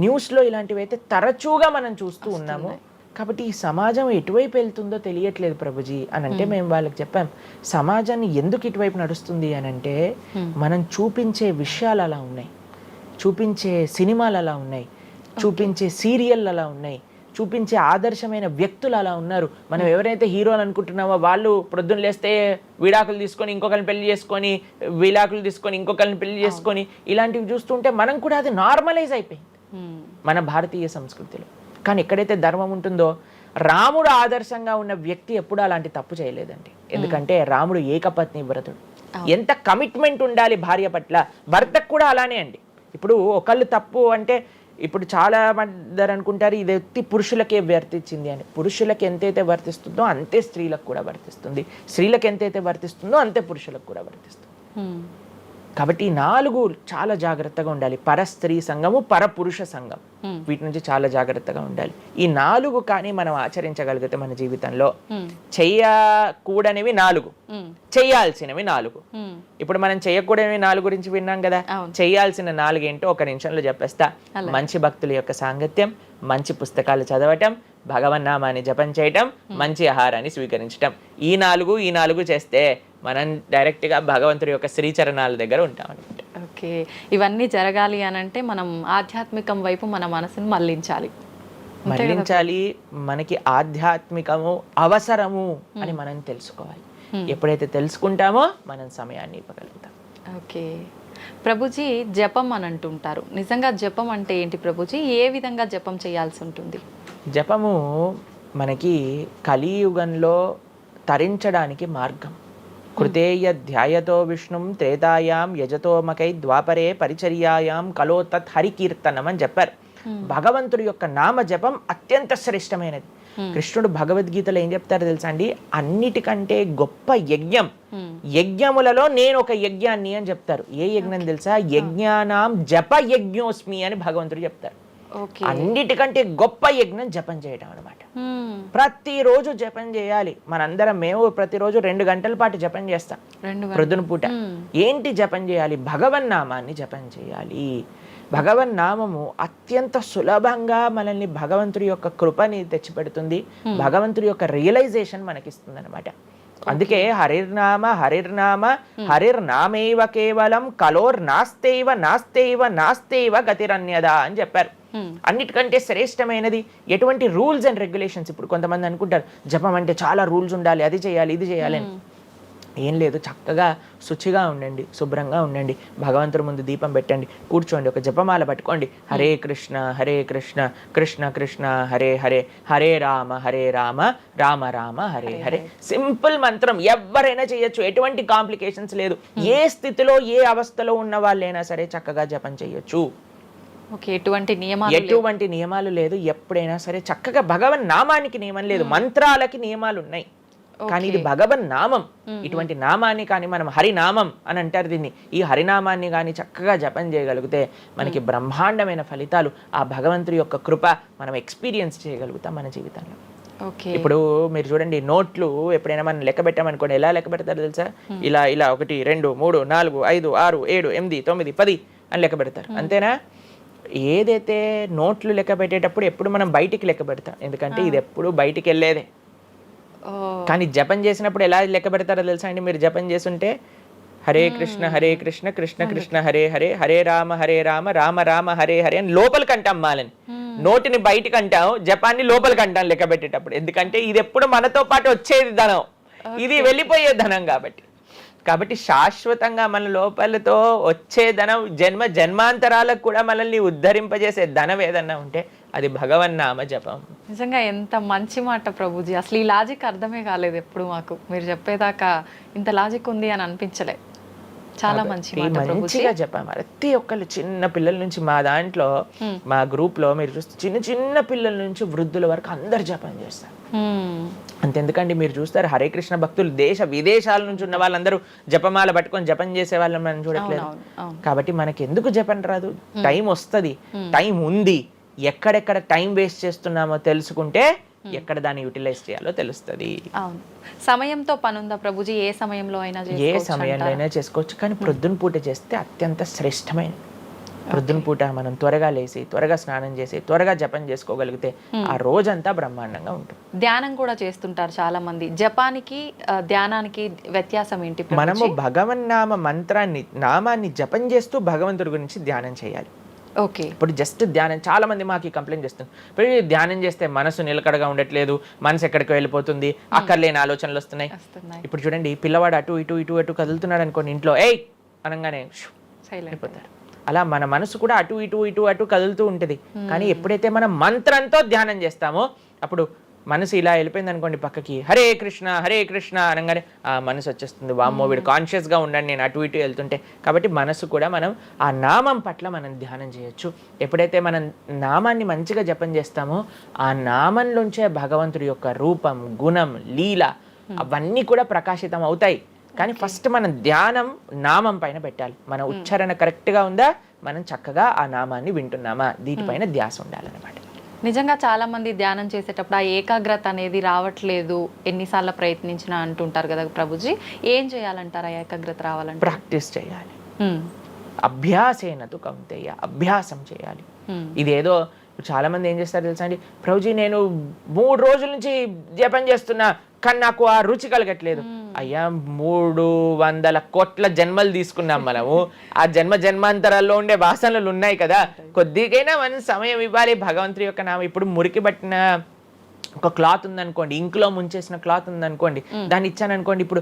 Speaker 2: న్యూస్లో ఇలాంటివి అయితే తరచుగా మనం చూస్తూ ఉన్నాము, కాబట్టి ఈ సమాజం ఎటువైపు వెళ్తుందో తెలియట్లేదు ప్రభుజీ అని అంటే మేము వాళ్ళకి చెప్పాం, సమాజాన్ని ఎందుకు ఇటువైపు నడుస్తుంది అని అంటే మనం చూపించే విషయాలు అలా ఉన్నాయి, చూపించే సినిమాలు అలా ఉన్నాయి, చూపించే సీరియల్ అలా ఉన్నాయి, చూపించే ఆదర్శమైన వ్యక్తులు అలా ఉన్నారు. మనం ఎవరైతే హీరోలు అనుకుంటున్నామో వాళ్ళు ప్రొద్దున లేస్తే విడాకులు తీసుకొని ఇంకొకరిని పెళ్లి చేసుకొని, విడాకులు తీసుకొని ఇంకొకరిని పెళ్లి చేసుకొని, ఇలాంటివి చూస్తుంటే మనం కూడా అది నార్మలైజ్ అయిపోయింది మన భారతీయ సంస్కృతిలో. కానీ ఎక్కడైతే ధర్మం ఉంటుందో, రాముడు ఆదర్శంగా ఉన్న వ్యక్తి ఎప్పుడు అలాంటి తప్పు చేయలేదండి. ఎందుకంటే రాముడు ఏకపత్ని వ్రతుడు. ఎంత కమిట్మెంట్ ఉండాలి భార్య పట్ల, భర్తకు కూడా అలానే అండి. ఇప్పుడు ఒకళ్ళు తప్పు అంటే, ఇప్పుడు చాలా మంది అనుకుంటారు ఇది ఎత్తి పురుషులకే వర్తించింది అని. పురుషులకు ఎంతైతే వర్తిస్తుందో అంతే స్త్రీలకు కూడా వర్తిస్తుంది, స్త్రీలకు ఎంతైతే వర్తిస్తుందో అంతే పురుషులకు కూడా వర్తిస్తుంది. కాబట్టి ఈ 4 చాలా జాగ్రత్తగా ఉండాలి. పరస్త్రీ సంఘము, పరపురుష సంఘం, వీటి నుంచి చాలా జాగ్రత్తగా ఉండాలి. ఈ 4 కానీ మనం ఆచరించగలిగితే మన జీవితంలో, చెయ్యకూడనివి 4, చెయ్యాల్సినవి 4. ఇప్పుడు మనం చెయ్యకూడనివి 4 గురించి విన్నాం కదా, చెయ్యాల్సిన 4 ఏంటో ఒక నిమిషంలో చెప్పేస్తా. మంచి భక్తుల యొక్క సాంగత్యం, మంచి పుస్తకాలు చదవటం, భగవన్నామాన్ని జపం చేయటం, మంచి ఆహారాన్ని స్వీకరించటం. ఈ 4 చేస్తే మనం డైరెక్ట్గా భగవంతుడి యొక్క శ్రీచరణాల దగ్గర ఉంటాం అనమాట.
Speaker 1: ఓకే, ఇవన్నీ జరగాలి అని అంటే మనం ఆధ్యాత్మికం వైపు మన మనసును మళ్ళించాలి.
Speaker 2: మనకి ఆధ్యాత్మికము అవసరము అని మనం తెలుసుకోవాలి. ఎప్పుడైతే తెలుసుకుంటామో మనం సమయాన్ని ఇవ్వగలుగుతాం.
Speaker 1: ఓకే ప్రభుజీ, జపం అని అంటుంటారు. నిజంగా జపం అంటే ఏంటి ప్రభుజీ? ఏ విధంగా జపం చేయాల్సి ఉంటుంది?
Speaker 2: జపము మనకి కలియుగంలో తరించడానికి మార్గం. కృతేయ ధ్యాయతో విష్ణుం త్రేతాయాం యజతోమకై ద్వాపరే పరిచర్యాయాం కలో తత్ హరికీర్తనం అని చెప్పారు. భగవంతుడి యొక్క నామ జపం అత్యంత శ్రేష్టమైనది. కృష్ణుడు భగవద్గీతలో ఏం చెప్తారో తెలుసా అండి? అన్నిటికంటే గొప్ప యజ్ఞం, యజ్ఞములలో నేను ఒక యజ్ఞాన్ని అని చెప్తారు. ఏ యజ్ఞం తెలుసా? యజ్ఞానాం జప యజ్ఞోస్మి అని భగవంతుడు చెప్తారు. అన్నిటికంటే గొప్ప యజ్ఞం జపం చేయడం అనమాట. ప్రతిరోజు జపం చేయాలి. మేము ప్రతిరోజు 2 గంటల పాటు జపం చేస్తాం ప్రొద్దున పూట. ఏంటి జపం చేయాలి? భగవన్నామాన్ని జపం చేయాలి. భగవన్నామము అత్యంత సులభంగా మనల్ని భగవంతుడి యొక్క కృపని తెచ్చిపెడుతుంది, భగవంతుడి యొక్క రియలైజేషన్ మనకిస్తుంది అనమాట. అందుకే హరిర్నామ హరిర్నామ హరిర్నామేవ కేవలం కలోర్ నాస్తేవ నాస్తేవ నాస్తేవ గతిరన్యద అని చెప్పారు. అన్నిటికంటే శ్రేష్టమైనది ఎటువంటి రూల్స్ అండ్ రెగ్యులేషన్స్. ఇప్పుడు కొంతమంది అనుకుంటారు జపం అంటే చాలా రూల్స్ ఉండాలి, అది చేయాలి ఇది చేయాలి అని. ఏం లేదు, చక్కగా శుచిగా ఉండండి, శుభ్రంగా ఉండండి, భగవంతుడి ముందు దీపం పెట్టండి, కూర్చోండి, ఒక జపమాల పట్టుకోండి. హరే కృష్ణ కృష్ణ కృష్ణ హరే హరే, హరే రామ రామ రామ హరే హరే. సింపుల్ మంత్రం, ఎవరైనా చేయొచ్చు, ఎటువంటి కాంప్లికేషన్స్ లేదు. ఏ స్థితిలో ఏ అవస్థలో ఉన్న వాళ్ళైనా సరే చక్కగా జపం చేయొచ్చు.
Speaker 1: ఎటువంటి
Speaker 2: నియమాలు లేదు. ఎప్పుడైనా సరే చక్కగా భగవన్ నామానికి నియమం లేదు, మంత్రాలకి నియమాలు ఉన్నాయి, కానీ ఇది భగవన్ నామం. ఇటువంటి నామాన్ని కానీ మనం హరినామం అని అంటారు దీన్ని. ఈ హరినామాన్ని కానీ చక్కగా జపం చేయగలిగితే మనకి బ్రహ్మాండమైన ఫలితాలు, ఆ భగవంతుడి యొక్క కృప మనం ఎక్స్పీరియన్స్ చేయగలుగుతాం మన జీవితంలో. ఇప్పుడు మీరు చూడండి, నోట్లు ఎప్పుడైనా మనం లెక్క పెట్టామనుకోండి, ఎలా లెక్క పెడతారు తెలుసా? ఇలా 1 2 3 4 5 6 7 8 9 10 అని లెక్క పెడతారు, అంతేనా? ఏదైతే నోట్లు లెక్క పెట్టేటప్పుడు ఎప్పుడు మనం బయటికి లెక్క పెడతాం, ఎందుకంటే ఇది ఎప్పుడు బయటికి వెళ్ళేదే. కానీ జపం చేసినప్పుడు ఎలా లెక్క పెడతారో తెలుసా అండి? మీరు జపం చేస్తుంటే హరే కృష్ణ కృష్ణ కృష్ణ హరే హరే, హరే రామ రామ రామ హరే హరే అని లోపలికి అంటాం మాలని. నోటిని బయటికి అంటాం, జపాన్ని లోపలికి అంటాం లెక్క పెట్టేటప్పుడు. ఎందుకంటే ఇది ఎప్పుడు మనతో పాటు వచ్చేది ధనం, ఇది వెళ్ళిపోయే ధనం. కాబట్టి శాశ్వతంగా మన లోపలతో వచ్చే ధనం, జన్మాంతరాలకు కూడా మనల్ని ఉద్ధరింపజేసే ధనం ఏదన్నా ఉంటే అది భగవన్నామ జపం.
Speaker 1: నిజంగా ఎంత మంచి మాట ప్రభుజీ. అసలు ఈ లాజిక్ అర్థమే కాలేదు ఎప్పుడు మాకు. మీరు చెప్పేదాకా ఇంత లాజిక్ ఉంది అని అనిపించలే. చాలా
Speaker 2: మంచిగా చెప్పాము. ప్రతి ఒక్కళ్ళు చిన్న పిల్లల నుంచి, మా దాంట్లో మా గ్రూప్ లో మీరు చూస్తే చిన్న పిల్లల నుంచి వృద్ధుల వరకు అందరు జపం చేస్తారు. అంతెందుకండి, మీరు చూస్తారు హరే కృష్ణ భక్తులు దేశ విదేశాల నుంచి ఉన్న వాళ్ళందరూ జపమాల పట్టుకొని జపం చేసే వాళ్ళని మనం చూడట్లేదు. కాబట్టి మనకి ఎందుకు జపం రాదు? టైం వస్తుంది, టైం ఉంది. ఎక్కడెక్కడ టైం వేస్ట్ చేస్తున్నామో తెలుసుకుంటే ఎక్కడ దాన్ని యూటిలైజ్ చేయాలో తెలుస్తుంది.
Speaker 1: సమయంతో పని ఉందా ప్రభుజీ? ఏ సమయంలో అయినా
Speaker 2: చేసుకోవచ్చు, కానీ ప్రొద్దున పూట చేస్తే అత్యంత శ్రేష్టమైనది. ప్రొద్దున పూట మనం త్వరగా లేసి త్వరగా స్నానం చేసి త్వరగా జపం చేసుకోగలిగితే ఆ రోజంతా బ్రహ్మాండంగా ఉంటుంది.
Speaker 1: ధ్యానం కూడా చేస్తుంటారు చాలా మంది. జపానికి ధ్యానానికి వ్యత్యాసం ఏంటి ప్రభుజీ?
Speaker 2: మనము భగవన్నామ మంత్రాన్ని నామాన్ని జపం చేస్తూ భగవంతుడి గురించి ధ్యానం చేయాలి.
Speaker 1: ఓకే.
Speaker 2: ఇప్పుడు జస్ట్ ధ్యానం, చాలా మంది మాకు కంప్లైంట్ చేస్తుంది, ఇప్పుడు ఈ ధ్యానం చేస్తే మనసు నిలకడగా ఉండట్లేదు, మనసు ఎక్కడికి వెళ్ళిపోతుంది, అక్కర్లేని ఆలోచనలు వస్తున్నాయి. ఇప్పుడు చూడండి, పిల్లవాడు అటు ఇటు ఇటు అటు కదులుతున్నాడు అనుకోండి, ఇంట్లో ఏయ్ అనగానే
Speaker 1: సైలెంట్
Speaker 2: అయిపోతారు. అలా మన మనసు కూడా అటు ఇటు ఇటు అటు కదులుతూ ఉంటుంది. కానీ ఎప్పుడైతే మనం మంత్రంతో ధ్యానం చేస్తామో అప్పుడు మనసు ఇలా వెళ్ళిపోయింది అనుకోండి పక్కకి, హరే కృష్ణ అనగానే ఆ మనసు వచ్చేస్తుంది, వామ్మో వీడు కాన్షియస్గా ఉండండి నేను అటు ఇటు వెళ్తుంటే. కాబట్టి మనసు కూడా మనం ఆ నామం పట్ల మనం ధ్యానం చేయొచ్చు. ఎప్పుడైతే మనం నామాన్ని మంచిగా జపం చేస్తామో ఆ నామంలోంచే భగవంతుడి యొక్క రూపం, గుణం, లీల అవన్నీ కూడా ప్రకాశితం అవుతాయి. కానీ ఫస్ట్ మనం ధ్యానం నామం పైన పెట్టాలి. మన ఉచ్చారణ కరెక్ట్గా ఉందా, మనం చక్కగా ఆ నామాన్ని వింటున్నామా, దీనిపైన ధ్యాస ఉండాలన్నమాట.
Speaker 1: నిజంగా చాలా మంది ధ్యానం చేసేటప్పుడు ఆ ఏకాగ్రత అనేది రావట్లేదు, ఎన్నిసార్లు ప్రయత్నించినా అంటుంటారు కదా ప్రభుజీ. ఏం చేయాలంటారు ఆ ఏకాగ్రత రావాలంటే?
Speaker 2: ప్రాక్టీస్ చేయాలి. అభ్యాసేనతు కౌంతేయ, అభ్యాసం చేయాలి. ఇదేదో చాలా మంది ఏం చేస్తారు తెలుసా అండి, ప్రభుజీ నేను 3 రోజుల నుంచి జపం చేస్తున్నా కానీ నాకు ఆ రుచి కలగట్లేదు. అయ్యా 300 కోట్ల జన్మలు తీసుకున్నాం మనము, ఆ జన్మాంతరాల్లో ఉండే వాసనలు ఉన్నాయి కదా, కొద్దిగైనా మనం సమయం ఇవ్వాలి భగవంతుడి యొక్క నామం. ఇప్పుడు మురికి పట్టిన ఒక క్లాత్ ఉందనుకోండి, ఇంకులో ముంచేసిన క్లాత్ ఉందనుకోండి, దాన్ని ఇచ్చాను అనుకోండి, ఇప్పుడు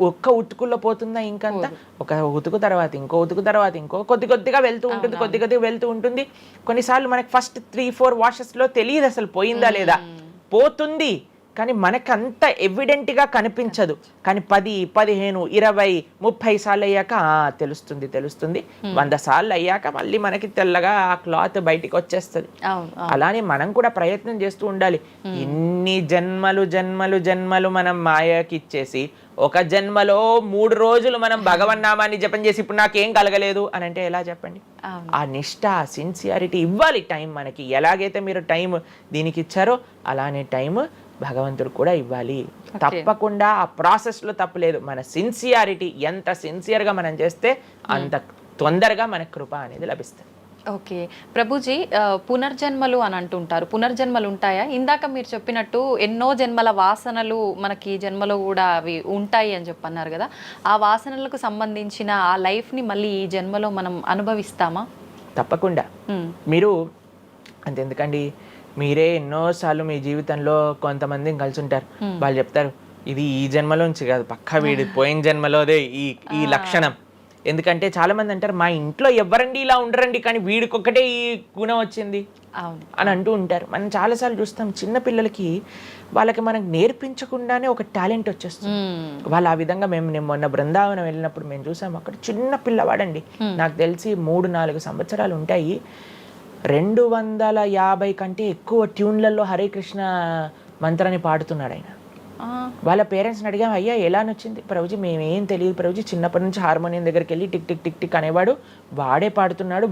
Speaker 2: ఒక్క ఉతుకుల్లో పోతుందా ఇంకంతా? ఒక ఉతుకు తర్వాత ఇంకో ఉతుకు తర్వాత ఇంకో కొద్దిగా వెళ్తూ ఉంటుంది, కొద్దిగా వెళ్తూ ఉంటుంది. కొన్నిసార్లు మనకి ఫస్ట్ 3-4 వాషెస్లో తెలియదు అసలు పోయిందా లేదా. పోతుంది కానీ మనకంత ఎవిడెంట్గా కనిపించదు. కానీ 10, 15, 20, 30 సార్లు అయ్యాక తెలుస్తుంది. 100 సార్లు అయ్యాక మళ్ళీ మనకి తెల్లగా ఆ క్లాత్ బయటికి వచ్చేస్తుంది. అలానే మనం కూడా ప్రయత్నం చేస్తూ ఉండాలి. ఎన్ని జన్మలు మనం మాయకి ఇచ్చేసి ఒక జన్మలో 3 రోజులు మనం భగవన్నామాన్ని జపం చేసి ఇప్పుడు నాకేం కలగలేదు అని అంటే ఎలా చెప్పండి? ఆ నిష్ఠ, సిన్సియారిటీ ఇవ్వాలి టైం మనకి. ఎలాగైతే మీరు టైం దీనికి ఇచ్చారో అలానే టైం భగవంతుడు కూడా ఇవ్వాలి. తప్పకుండా ఆ ప్రాసెస్లో తప్పులేదు. మన సిన్సియారిటీ ఎంత సిన్సియర్గా మనం చేస్తే అంత తొందరగా మనకు కృప అనేది లభిస్తుంది.
Speaker 1: ఓకే ప్రభుజీ, పునర్జన్మలు అని అంటుంటారు. పునర్జన్మలు ఉంటాయా? ఇందాక మీరు చెప్పినట్టు ఎన్నో జన్మల వాసనలు మనకి జన్మలో కూడా అవి ఉంటాయి అని చెప్పన్నారు కదా, ఆ వాసనలకు సంబంధించిన ఆ లైఫ్ని మళ్ళీ ఈ జన్మలో మనం అనుభవిస్తామా?
Speaker 2: తప్పకుండా. మీరు అంతెందుకండి, మీరే ఎన్నోసార్లు మీ జీవితంలో కొంతమందిని కలిసి ఉంటారు. వాళ్ళు చెప్తారు ఇది ఈ జన్మలోంచి కాదు, పక్కా వీడి పోయిన జన్మలోదే ఈ లక్షణం. ఎందుకంటే చాలా మంది అంటారు మా ఇంట్లో ఎవరండి ఇలా ఉండరండి కానీ వీడికొక్కటే ఈ గుణం వచ్చింది అని అంటూ ఉంటారు. మనం చాలాసార్లు చూస్తాం చిన్న పిల్లలకి వాళ్ళకి మనకు నేర్పించకుండానే ఒక టాలెంట్ వచ్చేస్తుంది. వాళ్ళు ఆ విధంగా నేను మొన్న బృందావనం వెళ్ళినప్పుడు మేము చూసాము, అక్కడ చిన్న పిల్లవాడండి, నాకు తెలిసి 3-4 సంవత్సరాలు ఉంటాయి, 250 కంటే ఎక్కువ ట్యూన్లలో హరే కృష్ణ మంత్రాన్ని పాడుతున్నాడు ఆయన. వాళ్ళ పేరెంట్స్ని అడిగాం, అయ్యా ఎలా నచ్చింది? ప్రభుజీ మేమేం తెలియదు ప్రభుజీ, చిన్నప్పటి నుంచి హార్మోనియం దగ్గరికి వెళ్ళి టిక్ టిక్ టిక్ టిక్ అనేవాడు, వాడే పాడుతున్నాడు,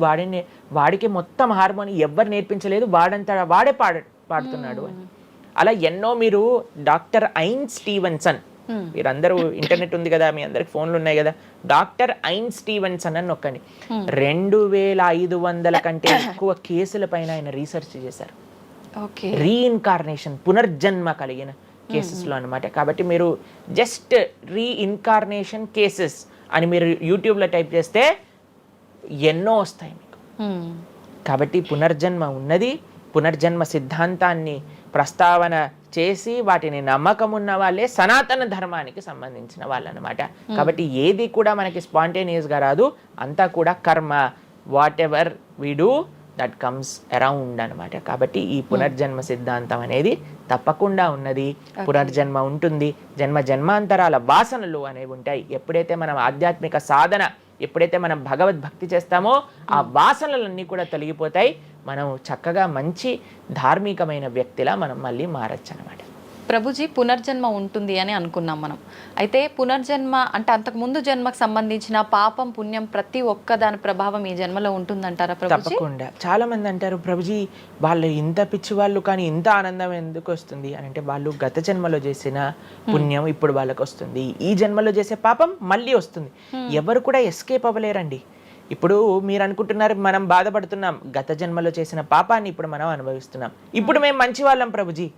Speaker 2: వాడికి మొత్తం హార్మోనియం ఎవ్వరు నేర్పించలేదు, వాడే పాడుతున్నాడు అని. అలా ఎన్నో. మీరు డాక్టర్ ఐన్ స్టీవెన్సన్, మీరందరూ ఇంటర్నెట్ ఉంది కదా, మీ అందరికి ఫోన్లు ఉన్నాయి కదా, డాక్టర్ ఐన్ స్టీవెన్సన్ అని నొక్కండి. 2500 కంటే ఎక్కువ కేసుల పైన ఆయన రీసెర్చ్ చేశారు. రీఇన్కార్నేషన్, పునర్జన్మ కలిగిన కేసెస్లో అనమాట. కాబట్టి మీరు జస్ట్ రీఇన్కార్నేషన్ కేసెస్ అని మీరు యూట్యూబ్లో టైప్ చేస్తే ఎన్నో వస్తాయి మీకు. కాబట్టి పునర్జన్మ ఉన్నది. పునర్జన్మ సిద్ధాంతాన్ని ప్రస్తావన చేసి వాటిని నమ్మకం ఉన్న వాళ్ళే సనాతన ధర్మానికి సంబంధించిన వాళ్ళు అనమాట. కాబట్టి ఏది కూడా మనకి స్పాంటేనియస్గా రాదు, అంతా కూడా కర్మ, what ever we do that comes around అనమాట. కాబట్టి ఈ పునర్జన్మ సిద్ధాంతం అనేది తప్పకుండా ఉన్నది. పునర్జన్మ ఉంటుంది, జన్మాంతరాల వాసనలు అనేవి ఉంటాయి. ఎప్పుడైతే మనం ఆధ్యాత్మిక సాధన, ఎప్పుడైతే మనం భగవద్భక్తి చేస్తామో ఆ వాసనలన్నీ కూడా తొలగిపోతాయి. మనం చక్కగా మంచి ధార్మికమైన వ్యక్తిలా మనం మళ్ళీ మారచ్చు అనమాట.
Speaker 1: ప్రభుజీ, పునర్జన్మ ఉంటుంది అని అనుకున్నాం మనం. అయితే పునర్జన్మ అంటే అంతకుముందు జన్మకు సంబంధించిన పాపం పుణ్యం ప్రతి ఒక్క దాని ప్రభావం ఈ జన్మలో ఉంటుందంటారా ప్రభుజీ?
Speaker 2: తప్పకుండా. చాలా మంది అంటారు ప్రభుజీ వాళ్ళు ఇంత పిచ్చి వాళ్ళు కానీ ఇంత ఆనందం ఎందుకు వస్తుంది అని అంటే, వాళ్ళు గత జన్మలో చేసిన పుణ్యం ఇప్పుడు వాళ్ళకి వస్తుంది, ఈ జన్మలో చేసే పాపం మళ్ళీ వస్తుంది. ఎవరు కూడా ఎస్కేప్ అవ్వలేరండి. ఇప్పుడు మీరు అనుకుంటున్నారు మనం బాధపడుతున్నాం, గత జన్మలో చేసిన పాపాన్ని ఇప్పుడు మనం అనుభవిస్తున్నాం, ఇప్పుడు మేము మంచి వాళ్ళం ప్రభుజీ,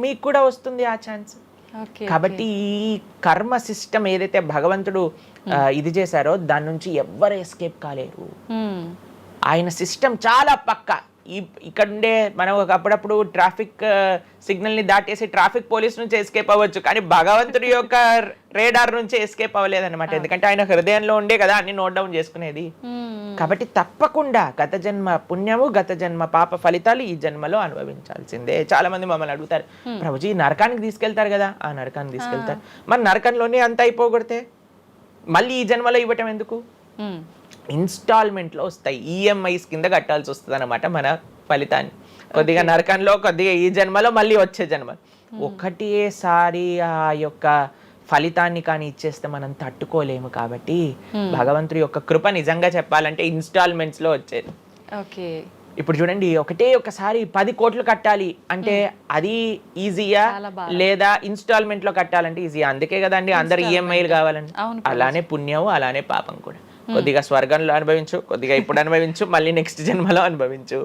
Speaker 2: మీకు కూడా వస్తుంది ఆ ఛాన్స్.
Speaker 1: ఓకే.
Speaker 2: కాబట్టి ఈ కర్మ సిస్టమ్ ఏదైతే భగవంతుడు ఇది చేశారో దాని నుంచి ఎవ్వరు ఎస్కేప్ కాలేరు. ఆయన సిస్టమ్ చాలా పక్కా. ఇక్కడ ఉండే మనం అప్పుడప్పుడు ట్రాఫిక్ సిగ్నల్ ని దాటేసి ట్రాఫిక్ పోలీస్ నుంచి ఎస్కేప్ అవ్వచ్చు, కానీ భగవంతుడి యొక్క రేడార్ నుంచి ఎస్కేప్ అవ్వలేదన్నమాట. ఎందుకంటే ఆయన హృదయంలో ఉండే కదా అన్ని నోట్ డౌన్ చేసుకునేది. కాబట్టి తప్పకుండా గత జన్మ పుణ్యము గత జన్మ పాప ఫలితాలు ఈ జన్మలో అనుభవించాల్సిందే. చాలా మంది మమ్మల్ని అడుగుతారు, ప్రభుజీ నరకానికి తీసుకెళ్తారు కదా. ఆ నరకానికి తీసుకెళ్తారు, మరి నరకంలోనే అంత అయిపోగొడితే మళ్ళీ ఈ జన్మలో ఇవ్వటం ఎందుకు? ఇన్స్టాల్మెంట్లో వస్తాయి, ఈఎంఐస్ కింద కట్టాల్సి వస్తుంది అనమాట మన ఫలితాన్ని. కొద్దిగా నరకంలో, కొద్దిగా ఈ జన్మలో, మళ్ళీ వచ్చే జన్మ. ఒకటేసారి ఆ యొక్క ఫలితాన్ని కానీ ఇచ్చేస్తే మనం తట్టుకోలేము. కాబట్టి భగవంతుడి యొక్క కృప నిజంగా చెప్పాలంటే ఇన్స్టాల్మెంట్స్ లో వచ్చేది.
Speaker 1: ఓకే.
Speaker 2: ఇప్పుడు చూడండి, ఒకసారి 10 కోట్లు కట్టాలి అంటే అది ఈజీయా, లేదా ఇన్స్టాల్మెంట్ లో కట్టాలంటే ఈజీయా? అందుకే కదండి అందరు ఈఎంఐలు కావాలండి. అలానే పుణ్యం, అలానే పాపం కూడా. కొద్దిగా స్వర్గంలో అనుభవించు, కొద్దిగా ఇప్పుడు అనుభవించు, మళ్ళీ నెక్స్ట్ జన్మలో అనుభవించు.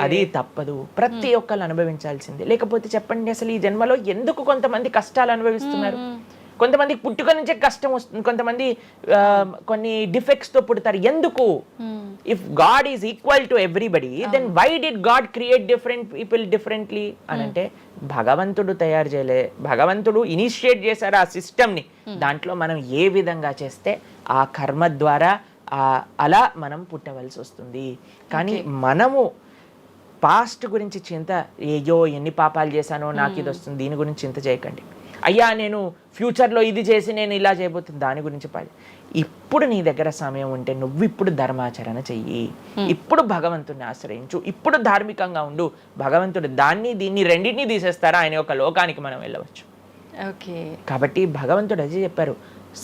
Speaker 2: అది తప్పదు, ప్రతి ఒక్కరు అనుభవించాల్సిందే. లేకపోతే చెప్పండి, అసలు ఈ జన్మలో ఎందుకు కొంతమంది కష్టాలు అనుభవిస్తున్నారు? కొంతమందికి పుట్టుక నుంచే కష్టం వస్తుంది, కొంతమంది కొన్ని డిఫెక్ట్స్ తో పుడతారు. ఎందుకు? If god is equal to everybody, then why did god create different people differently అని అంటే భగవంతుడు తయారు చేయలే, భగవంతుడు ఇనిషియేట్ చేశారు ఆ సిస్టమ్ని. దాంట్లో మనం ఏ విధంగా చేస్తే ఆ కర్మ ద్వారా అలా మనం పుట్టవలసి వస్తుంది. కానీ మనము పాస్ట్ గురించి చింత, అయ్యో ఎన్ని పాపాలు చేశానో నాకు ఇది వస్తుంది, దీని గురించి చింత చేయకండి. అయ్యా నేను ఫ్యూచర్లో ఇది చేసి నేను ఇలా చేయబోతుంది, దాని గురించి ఇప్పుడు నీ దగ్గర సమయం ఉంటే నువ్వు ఇప్పుడు ధర్మాచరణ చెయ్యి, ఇప్పుడు భగవంతుడిని ఆశ్రయించు, ఇప్పుడు ధార్మికంగా ఉండు. భగవంతుడు దీన్ని రెండింటినీ తీసేస్తారా, ఆయన యొక్క లోకానికి మనం వెళ్ళవచ్చు. కాబట్టి భగవంతుడు అదే చెప్పారు,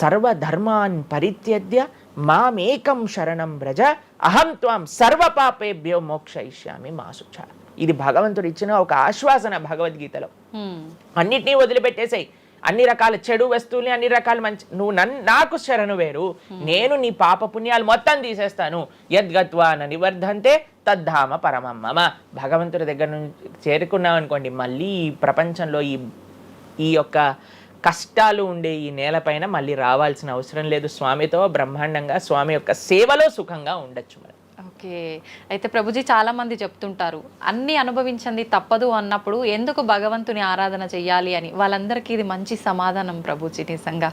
Speaker 2: సర్వధర్మాన్ పరిత్యజ్య మామేకం శరణం వ్రజ అహం త్వాం సర్వ పాపేభ్యో మోక్షయిష్యామి మా శుచ. ఇది భగవంతుడు ఇచ్చిన ఒక ఆశ్వాసన భగవద్గీతలో. అన్నిటినీ వదిలిపెట్టేసాయి, అన్ని రకాల చెడు వస్తువుల్ని, అన్ని రకాల మంచి, నువ్వు నాకు శరణు వేరు, నేను నీ పాప పుణ్యాలు మొత్తం తీసేస్తాను. యద్గత్వా న నివర్ధంతే తద్ధామ పరమం మమ. భగవంతుడి దగ్గర నుంచి చేరుకున్నాం అనుకోండి, మళ్ళీ ఈ ప్రపంచంలో ఈ యొక్క కష్టాలు ఉండే ఈ నేలపైన మళ్ళీ రావాల్సిన అవసరం లేదు. స్వామితో బ్రహ్మాండంగా స్వామి యొక్క సేవలో సుఖంగా ఉండొచ్చు మనం.
Speaker 1: ఓకే. అయితే ప్రభుజీ చాలా మంది చెప్తుంటారు, అన్ని అనుభవించండి తప్పదు అన్నప్పుడు ఎందుకు భగవంతుని ఆరాధన చెయ్యాలి అని. వాళ్ళందరికీ ఇది మంచి సమాధానం ప్రభుజీ. నిజంగా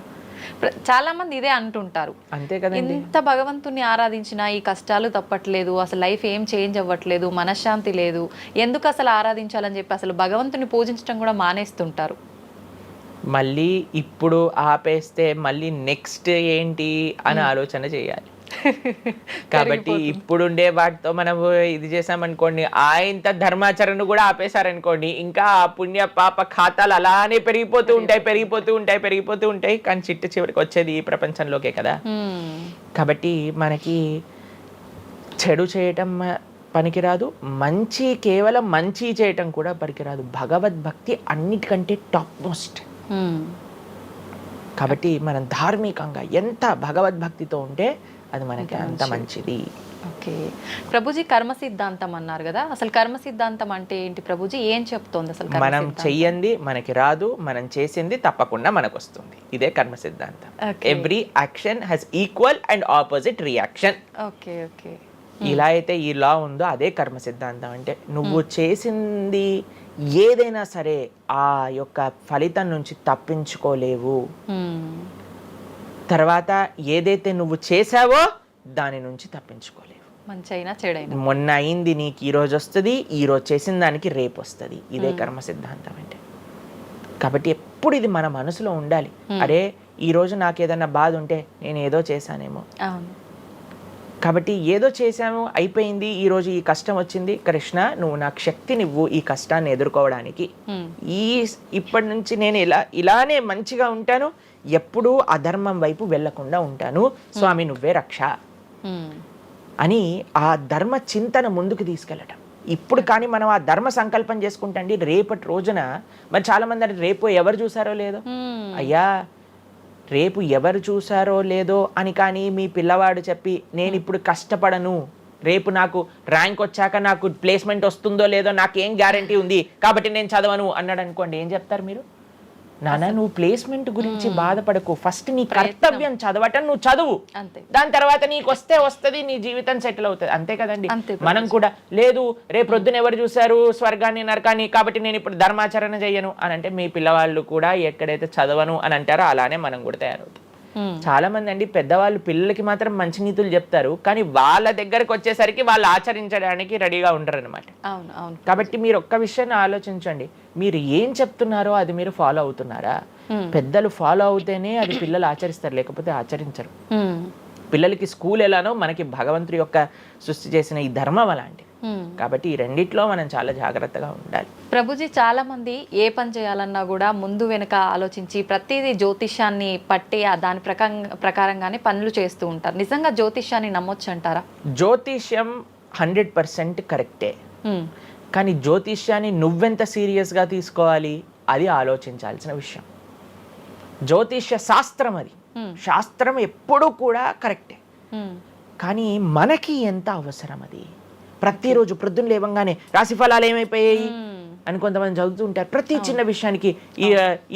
Speaker 1: చాలా మంది ఇదే అంటుంటారు,
Speaker 2: అంతే కదా,
Speaker 1: ఎంత భగవంతుని ఆరాధించినా ఈ కష్టాలు తప్పట్లేదు, అసలు లైఫ్ ఏం చేంజ్ అవ్వట్లేదు, మనశ్శాంతి లేదు, ఎందుకు అసలు ఆరాధించాలని చెప్పి అసలు భగవంతుని పూజించడం కూడా మానేస్తుంటారు.
Speaker 2: మళ్ళీ ఇప్పుడు ఆపేస్తే మళ్ళీ నెక్స్ట్ ఏంటి అని ఆలోచన చేయాలి. కాబట్టి ఇప్పుడుండే వాటితో మనం ఇది చేసామనుకోండి, ఇంత ధర్మాచరణ కూడా ఆపేశారనుకోండి, ఇంకా ఆ పుణ్య పాప ఖాతాలు అలానే పెరిగిపోతూ ఉంటాయి. కానీ చివరికి వచ్చేది ఈ ప్రపంచంలోకే కదా. కాబట్టి మనకి చెడు చేయటం పనికిరాదు, కేవలం మంచి చేయటం కూడా పనికిరాదు. భగవద్భక్తి అన్నిటికంటే టాప్ మోస్ట్. కాబట్టి మనం ధార్మికంగా ఎంత భగవద్భక్తితో ఉంటే అది మనకి అంత మంచిది.
Speaker 1: ఓకే ప్రభుజీ, కర్మ సిద్ధాంతం అన్నారు కదా, అసలు కర్మ సిద్ధాంతం అంటే ఏంటి ప్రభుజీ? ఏం చెప్తోంది అసలు?
Speaker 2: మనం చెయ్యంది మనకి రాదు, మనం చేసింది తప్పకుండా మనకు వస్తుంది. ఇదే కర్మ సిద్ధాంతం. Every action has equal and opposite reaction.
Speaker 1: Okay okay.
Speaker 2: ఇలా అయితే ఈ లా ఉందో అదే కర్మ సిద్ధాంతం. అంటే నువ్వు చేసింది ఏదైనా సరే ఆ యొక్క ఫలితం నుంచి తప్పించుకోలేవు. తర్వాత ఏదైతే నువ్వు చేసావో దాని నుంచి తప్పించుకోలేవు.
Speaker 1: మంచైనా చెడైనా,
Speaker 2: మొన్న అయింది నీకు ఈ రోజు వస్తుంది, ఈ రోజు చేసిన దానికి రేపు వస్తుంది. ఇదే కర్మ సిద్ధాంతం అంటే. కాబట్టి ఎప్పుడు ఇది మన మనసులో ఉండాలి. అరే ఈ రోజు నాకు ఏదైనా బాధ ఉంటే నేను ఏదో చేశానేమో, కాబట్టి ఏదో చేశాము అయిపోయింది, ఈ రోజు ఈ కష్టం వచ్చింది, కృష్ణ నువ్వు నాకు శక్తినివ్వు ఈ కష్టాన్ని ఎదుర్కోవడానికి. ఇప్పటి నుంచి నేను ఇలానే మంచిగా ఉంటాను, ఎప్పుడూ అధర్మం వైపు వెళ్లకుండా ఉంటాను, స్వామి నువ్వే రక్ష అని ఆ ధర్మ చింతన ముందుకు తీసుకెళ్ళటం. ఇప్పుడు కానీ మనం ఆ ధర్మ సంకల్పం చేసుకుంటండి, రేపటి రోజున మరి చాలా మంది రేపు ఎవరు చూసారో లేదో, అయ్యా రేపు ఎవరు చూసారో లేదో అని కానీ మీ పిల్లవాడు చెప్పి నేను ఇప్పుడు కష్టపడను, రేపు నాకు ర్యాంక్ వచ్చాక నాకు ప్లేస్మెంట్ వస్తుందో లేదో నాకేం గ్యారంటీ ఉంది కాబట్టి నేను చదవను అన్నాడు అనుకోండి, ఏం చెప్తారు మీరు? నాన్న నువ్వు ప్లేస్మెంట్ గురించి బాధపడకు, ఫస్ట్ నీ కర్తవ్యం చదవటం నువ్వు చదువు, దాని తర్వాత నీకు వస్తుంది, నీ జీవితం సెటిల్ అవుతుంది, అంతే కదండి. మనం కూడా లేదు రేపు ప్రొద్దున ఎవరు చూశారు స్వర్గాన్ని నరకాన్ని కాబట్టి నేను ఇప్పుడు ధర్మాచరణ చెయ్యను అని అంటే మీ పిల్లవాళ్ళు కూడా ఎక్కడైతే చదవను అని అంటారో అలానే మనం కూడా తయారవుతాం. చాలా మంది అండి పెద్దవాళ్ళు పిల్లలకి మాత్రం మంచి నీతులు చెప్తారు, కానీ వాళ్ళ దగ్గరకు వచ్చేసరికి వాళ్ళు ఆచరించడానికి రెడీగా ఉంటారు అనమాట. కాబట్టి మీరు ఒక్క విషయాన్ని ఆలోచించండి, మీరు ఏం చెప్తున్నారో అది మీరు ఫాలో అవుతున్నారా? పెద్దలు ఫాలో అవుతేనే అది పిల్లలు ఆచరిస్తారు, లేకపోతే ఆచరించరు. పిల్లలకి స్కూల్ ఎలానో మనకి భగవంతుడి యొక్క సృష్టి చేసిన ఈ ధర్మం అలాంటి. కాబట్టి ఈ రెండిట్లో మనం చాలా జాగ్రత్తగా ఉండాలి.
Speaker 1: ప్రభుజీ, చాలా మంది ఏ పని చేయాలన్నా కూడా ముందు వెనుక ఆలోచించి ప్రతిదీ జ్యోతిష్యాన్ని పట్టి దాని ప్రకారంగానే పనులు చేస్తూ ఉంటారు. నిజంగా జ్యోతిష్యాన్ని నమ్మొచ్చు అంటారా?
Speaker 2: జ్యోతిష్యం 100% కరెక్టే, కానీ జ్యోతిష్యాన్ని నువ్వెంత సీరియస్గా తీసుకోవాలి అది ఆలోచించాల్సిన విషయం. జ్యోతిష్య శాస్త్రం అది, శాస్త్రం ఎప్పుడూ కూడా కరెక్టే, కానీ మనకి ఎంత అవసరం అది. ప్రతిరోజు ప్రొద్దున లేవంగానే రాశి ఫలాలు ఏమైపోయాయి అని కొంతమంది చదువుతూ ఉంటారు. ప్రతి చిన్న విషయానికి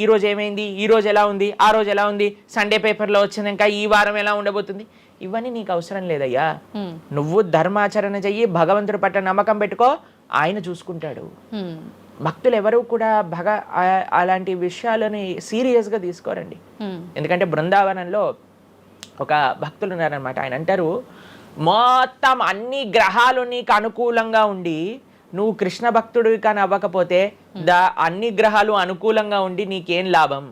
Speaker 2: ఈ రోజు ఏమైంది, ఈ రోజు ఎలా ఉంది, ఆ రోజు ఎలా ఉంది, సండే పేపర్లో వచ్చింది, ఇంకా ఈ వారం ఎలా ఉండబోతుంది, ఇవన్నీ నీకు అవసరం లేదయ్యా. నువ్వు ధర్మాచరణ చెయ్యి, భగవంతుడి పట్ల నమ్మకం పెట్టుకో, ఆయన చూసుకుంటాడు. భక్తులు ఎవరు కూడా అలాంటి విషయాలని సీరియస్గా తీసుకోరండి. ఎందుకంటే బృందావనంలో ఒక భక్తులు ఉన్నారనమాట. ఆయన అంటారు, మొత్తం అన్ని గ్రహాలు నీకు అనుకూలంగా ఉండి నువ్వు కృష్ణ భక్తుడివి కానీ అవ్వకపోతే అన్ని గ్రహాలు అనుకూలంగా ఉండి నీకేం లాభం.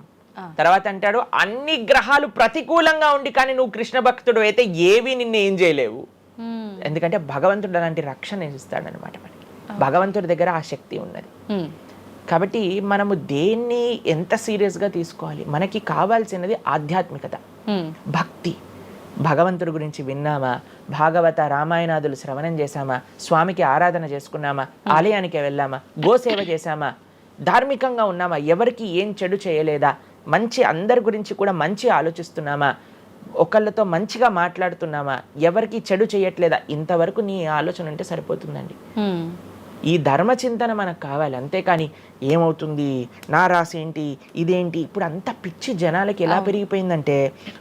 Speaker 2: తర్వాత అంటాడు, అన్ని గ్రహాలు ప్రతికూలంగా ఉండి కానీ నువ్వు కృష్ణ భక్తుడు అయితే ఏవి నిన్ను ఏం చేయలేవు. ఎందుకంటే భగవంతుడు అలాంటి రక్షణ ఇస్తాడనమాట. మనకి భగవంతుడి దగ్గర ఆ శక్తి ఉన్నది. కాబట్టి మనము దేన్ని ఎంత సీరియస్గా తీసుకోవాలి? మనకి కావాల్సినది ఆధ్యాత్మికత, భక్తి. భగవంతుడి గురించి విన్నామా, భాగవత రామాయణాదులు శ్రవణం చేశామా, స్వామికి ఆరాధన చేసుకున్నామా, ఆలయానికి వెళ్ళామా, గోసేవ చేశామా, ధార్మికంగా ఉన్నామా, ఎవరికి ఏం చెడు చేయలేదా, మంచి అందరి గురించి కూడా మంచి ఆలోచిస్తున్నామా, ఒకళ్ళతో మంచిగా మాట్లాడుతున్నామా, ఎవరికి చెడు చేయట్లేదా, ఇంతవరకు నీ ఆలోచన ఉంటే సరిపోతుందండి. ఈ ధర్మచింతన మనకు కావాలి, అంతేకాని ఏమవుతుంది, నా రాసి ఏంటి, ఇదేంటి. ఇప్పుడు అంత పిచ్చి జనాలకి ఎలా పెరిగిపోయిందంటే,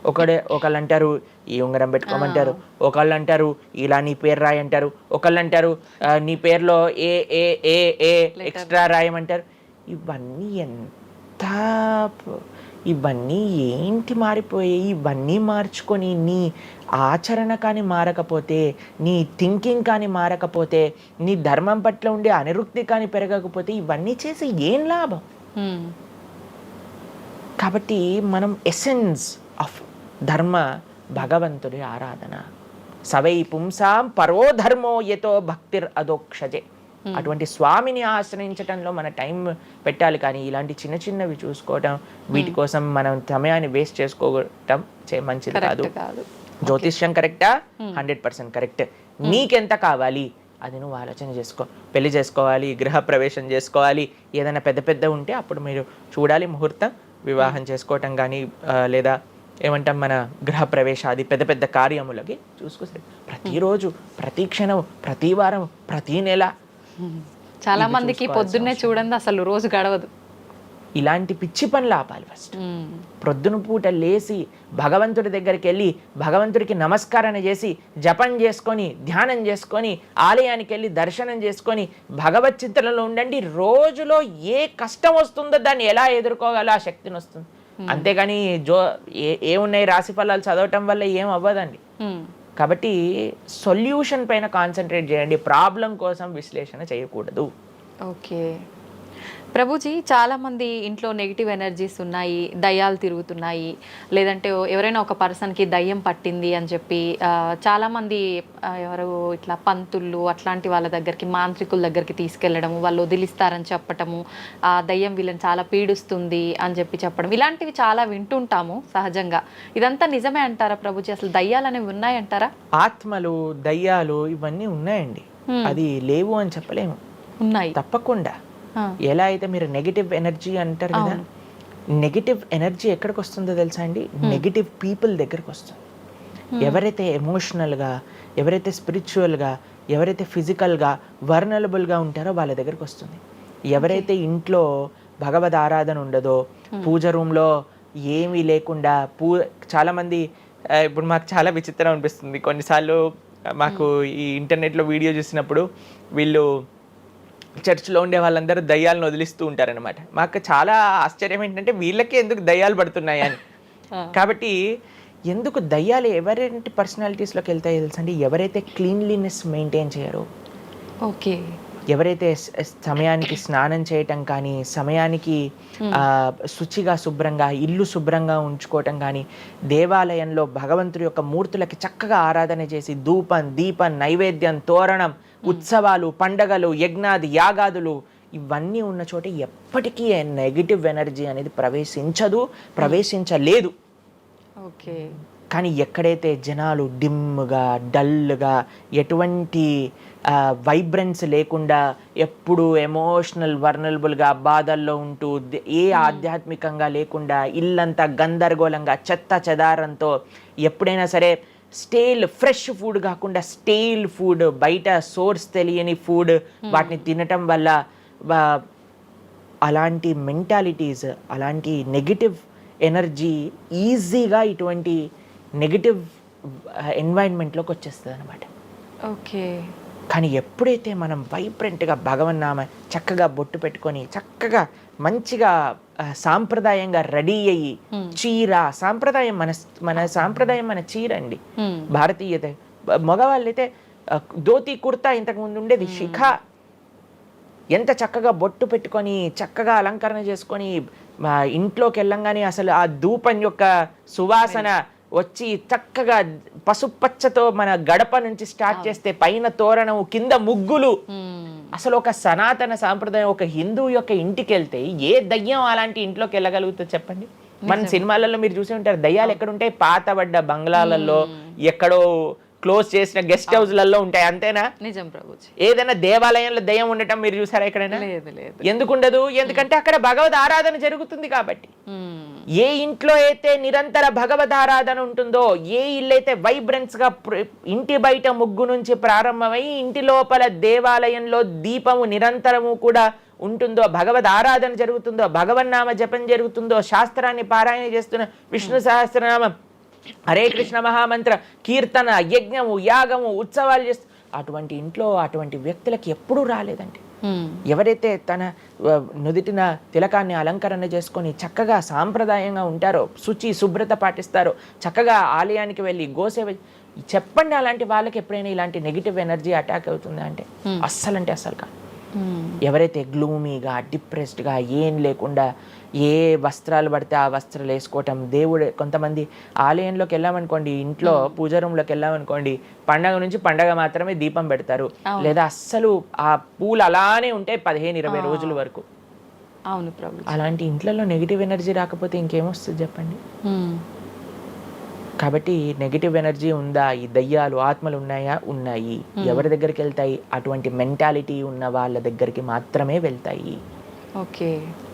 Speaker 2: ఒకళ్ళు అంటారు ఈ ఉంగరం పెట్టుకోమంటారు, ఒకళ్ళు అంటారు ఇలా నీ పేరు రాయి అంటారు, ఒకళ్ళు అంటారు నీ పేరులో ఏ ఏ ఏ ఏ ఎక్స్ట్రా రాయమంటారు. ఇవన్నీ ఏంటి మారిపోయాయి? ఇవన్నీ మార్చుకొని నీ ఆచరణ కానీ మారకపోతే, నీ థింకింగ్ కానీ మారకపోతే, నీ ధర్మం పట్ల ఉండే అనిరుక్తి కానీ పెరగకపోతే ఇవన్నీ చేసి ఏం లాభం? కాబట్టి మనం ఎసెన్స్ ఆఫ్ ధర్మ భగవంతుడి ఆరాధన. సవై పుంసాం పరో ధర్మో యతో భక్తిర్ అదోక్షజే. అటువంటి స్వామిని ఆశ్రయించడంలో మన టైం పెట్టాలి, కానీ ఇలాంటి చిన్న చిన్నవి చూసుకోవటం, వీటి కోసం మనం సమయాన్ని వేస్ట్ చేసుకోవటం మంచిది కాదు. జ్యోతిష్యం కరెక్టా? 100% కరెక్ట్. నీకెంత కావాలి అది నువ్వు ఆలోచన చేసుకో. పెళ్లి చేసుకోవాలి, గృహ ప్రవేశం చేసుకోవాలి, ఏదైనా పెద్ద పెద్ద ఉంటే అప్పుడు మీరు చూడాలి ముహూర్తం, వివాహం చేసుకోవటం కానీ లేదా ఏమంటాం మన గృహ ప్రవేశాది పెద్ద పెద్ద కార్యములకి చూసుకోవాలి. ప్రతిరోజు, ప్రతి క్షణం, ప్రతి వారం, ప్రతి నెల.
Speaker 1: చాలా మందికి పొద్దున్నే చూడండి అసలు రోజు గడవదు.
Speaker 2: ఇలాంటి పిచ్చి పనులు ఆపాలి. ఫస్ట్ ప్రొద్దున పూట లేచి భగవంతుడి దగ్గరికి వెళ్ళి భగవంతుడికి నమస్కారం చేసి జపం చేసుకొని ధ్యానం చేసుకొని ఆలయానికి వెళ్ళి దర్శనం చేసుకొని భగవత్ చింతనలో ఉండండి. రోజులో ఏ కష్టం వస్తుందో దాన్ని ఎలా ఎదుర్కోగలో ఆ శక్తిని వస్తుంది. అంతేగాని ఏమున్నాయి రాశి ఫలాలు చదవటం వల్ల ఏం అవ్వదండి. కాబట్టి సొల్యూషన్ పైన కాన్సన్ట్రేట్ చేయండి, ప్రాబ్లం కోసం విశ్లేషణ చేయకూడదు.
Speaker 1: ఓకే ప్రభుజీ, చాలామంది ఇంట్లో నెగిటివ్ ఎనర్జీస్ ఉన్నాయి, దయ్యాలు తిరుగుతున్నాయి, లేదంటే ఎవరైనా ఒక పర్సన్కి దయ్యం పట్టింది అని చెప్పి చాలామంది ఎవరు ఇట్లా పంతుళ్ళు అట్లాంటి వాళ్ళ దగ్గరికి, మాంత్రికుల దగ్గరికి తీసుకెళ్ళడము, వాళ్ళు వదిలిస్తారని చెప్పటము, ఆ దయ్యం వీళ్ళని చాలా పీడిస్తుంది అని చెప్పడం, ఇలాంటివి చాలా వింటుంటాము సహజంగా. ఇదంతా నిజమే అంటారా ప్రభుజీ? అసలు దయ్యాలు అనేవి ఉన్నాయంటారా?
Speaker 2: ఆత్మలు, దయ్యాలు ఇవన్నీ ఉన్నాయండి, అది లేవు అని చెప్పలేము.
Speaker 1: ఉన్నాయి,
Speaker 2: తప్పకుండా. ఎలా అయితే మీరు నెగిటివ్ ఎనర్జీ అంటారు కదా, నెగిటివ్ ఎనర్జీ ఎక్కడికి వస్తుందో తెలుసా అండి? నెగిటివ్ పీపుల్ దగ్గరికి వస్తుంది. ఎవరైతే ఎమోషనల్గా, ఎవరైతే స్పిరిచువల్గా, ఎవరైతే ఫిజికల్గా వర్నలబుల్గా ఉంటారో వాళ్ళ దగ్గరికి వస్తుంది. ఎవరైతే ఇంట్లో భగవద్ ఆరాధన ఉండదో, పూజ రూమ్లో ఏమీ లేకుండా చాలామంది ఇప్పుడు మాకు చాలా విచిత్రం అనిపిస్తుంది కొన్నిసార్లు. మాకు ఈ ఇంటర్నెట్లో వీడియో చూసినప్పుడు వీళ్ళు చర్చ్లో ఉండే వాళ్ళందరూ దయ్యాలను వదిలిస్తూ ఉంటారనమాట. మాకు చాలా ఆశ్చర్యం ఏంటంటే వీళ్ళకే ఎందుకు దయ్యాలు పడుతున్నాయి అని. కాబట్టి ఎందుకు దయ్యాలు ఎవరైనా పర్సనాలిటీస్లోకి వెళ్తాయో తెలుసండి? ఎవరైతే క్లీన్లీనెస్ మెయింటైన్ చేయరో,
Speaker 1: ఓకే,
Speaker 2: ఎవరైతే సమయానికి స్నానం చేయటం కానీ, సమయానికి శుచిగా శుభ్రంగా ఇల్లు శుభ్రంగా ఉంచుకోవటం కానీ, దేవాలయంలో భగవంతుడి యొక్క మూర్తులకి చక్కగా ఆరాధన చేసి ధూపం, దీపం, నైవేద్యం, తోరణం, ఉత్సవాలు, పండగలు, యజ్ఞాది యాగాదులు ఇవన్నీ ఉన్న చోట ఎప్పటికీ నెగిటివ్ ఎనర్జీ అనేది ప్రవేశించలేదు.
Speaker 1: ఓకే.
Speaker 2: కానీ ఎక్కడైతే జనాలు డిమ్గా, డల్గా, ఎటువంటి వైబ్రెన్స్ లేకుండా ఎప్పుడు ఎమోషనల్ వర్నలబుల్గా బాధల్లో ఉంటూ, ఏ ఆధ్యాత్మికంగా లేకుండా, ఇల్లంతా గందరగోళంగా చెత్త చెదారంతో, ఎప్పుడైనా సరే ఫ్రెష్ ఫుడ్ కాకుండా స్టేల్ ఫుడ్, బయట సోర్స్ తెలియని ఫుడ్ వాటిని తినటం వల్ల అలాంటి మెంటాలిటీస్, అలాంటి నెగిటివ్ ఎనర్జీ ఈజీగా ఇటువంటి నెగిటివ్ ఎన్వైరన్మెంట్లోకి వచ్చేస్తుంది అనమాట.
Speaker 1: ఓకే.
Speaker 2: కానీ ఎప్పుడైతే మనం వైబ్రెంట్గా భగవన్నామ చక్కగా బొట్టు పెట్టుకొని, చక్కగా మంచిగా సాంప్రదాయంగా రెడీ అయ్యి, చీర సాంప్రదాయం, మన సాంప్రదాయం మన చీర అండి. భారతీయత మగవాళ్ళైతే ధోతి కుర్తా ఇంతకుముందు ఉండేది, శిఖ. ఎంత చక్కగా బొట్టు పెట్టుకొని చక్కగా అలంకరణ చేసుకొని ఇంట్లోకి వెళ్ళంగానే అసలు ఆ ధూపం యొక్క సువాసన వచ్చి చక్కగా పసుపచ్చతో మన గడప నుంచి స్టార్ట్ చేస్తే పైన తోరణం, కింద ముగ్గులు. అసలు ఒక సనాతన సాంప్రదాయం, ఒక హిందూ యొక్క ఇంటికి వెళ్తే ఏ దయ్యం అలాంటి ఇంట్లోకి వెళ్ళగలుగుతుంది చెప్పండి? మన సినిమాలలో మీరు చూసి ఉంటారు, దయ్యాలు ఎక్కడుంటాయి? పాతబడ్డ బంగ్లాలలో, ఎక్కడో క్లోజ్ చేసిన గెస్ట్ హౌస్లలో ఉంటాయి, అంతేనా?
Speaker 1: నిజం ప్రభుజీ.
Speaker 2: ఏదైనా దేవాలయంలో దయ్యం ఉండటం మీరు చూసారా ఎక్కడైనా? ఎందుకు ఉండదు? ఎందుకంటే అక్కడ భగవద్ ఆరాధన జరుగుతుంది కాబట్టి. ఏ ఇంట్లో అయితే నిరంతర భగవద్ ఆరాధన ఉంటుందో, ఏ ఇల్లు అయితే వైబ్రెన్స్ గా ఇంటి బయట ముగ్గు నుంచి ప్రారంభమై ఇంటి లోపల దేవాలయంలో దీపము నిరంతరము కూడా ఉంటుందో, భగవద్ ఆరాధన జరుగుతుందో, భగవన్నామ జపం జరుగుతుందో, శాస్త్రాన్ని పారాయణ చేస్తున్న విష్ణు సహస్రనామం, హరే కృష్ణ మహామంత్ర కీర్తన, యజ్ఞము, యాగము, ఉత్సవాలు చేస్తూ, అటువంటి ఇంట్లో అటువంటి వ్యక్తులకి ఎప్పుడూ రాలేదండి. ఎవరైతే తన నుదిటిన తిలకాన్ని అలంకరణ చేసుకొని చక్కగా సాంప్రదాయంగా ఉంటారో, శుచి శుభ్రత పాటిస్తారో, చక్కగా ఆలయానికి వెళ్ళి గోసేవ, చెప్పండి అలాంటి వాళ్ళకి ఎప్పుడైనా ఇలాంటి నెగిటివ్ ఎనర్జీ అటాక్ అవుతుందా అంటే అస్సలు కాదు. ఎవరైతే గ్లూమీగా, డిప్రెస్డ్గా, ఏం లేకుండా ఏ వస్త్రాలు పడితే ఆ వస్త్రాలు వేసుకోవటం, దేవుడు కొంతమంది ఆలయంలోకి వెళ్ళామనుకోండి, ఇంట్లో పూజ రూమ్లోకి వెళ్ళామనుకోండి, పండగ నుంచి పండగ మాత్రమే దీపం పెడతారు, లేదా అస్సలు ఆ పూలు అలానే ఉంటాయి 15-20 రోజుల వరకు.
Speaker 1: అవును ప్రభు.
Speaker 2: అలాంటి ఇంట్లలో నెగిటివ్ ఎనర్జీ రాకపోతే ఇంకేమొస్తుంది చెప్పండి? కాబట్టి నెగిటివ్ ఎనర్జీ ఉందా? ఈ దయ్యాలు, ఆత్మలు ఉన్నాయా? ఉన్నాయి. ఎవరి దగ్గరికి వెళ్తాయి? అటువంటి మెంటాలిటీ ఉన్న వాళ్ళ దగ్గరికి మాత్రమే వెళ్తాయి.
Speaker 1: ఓకే.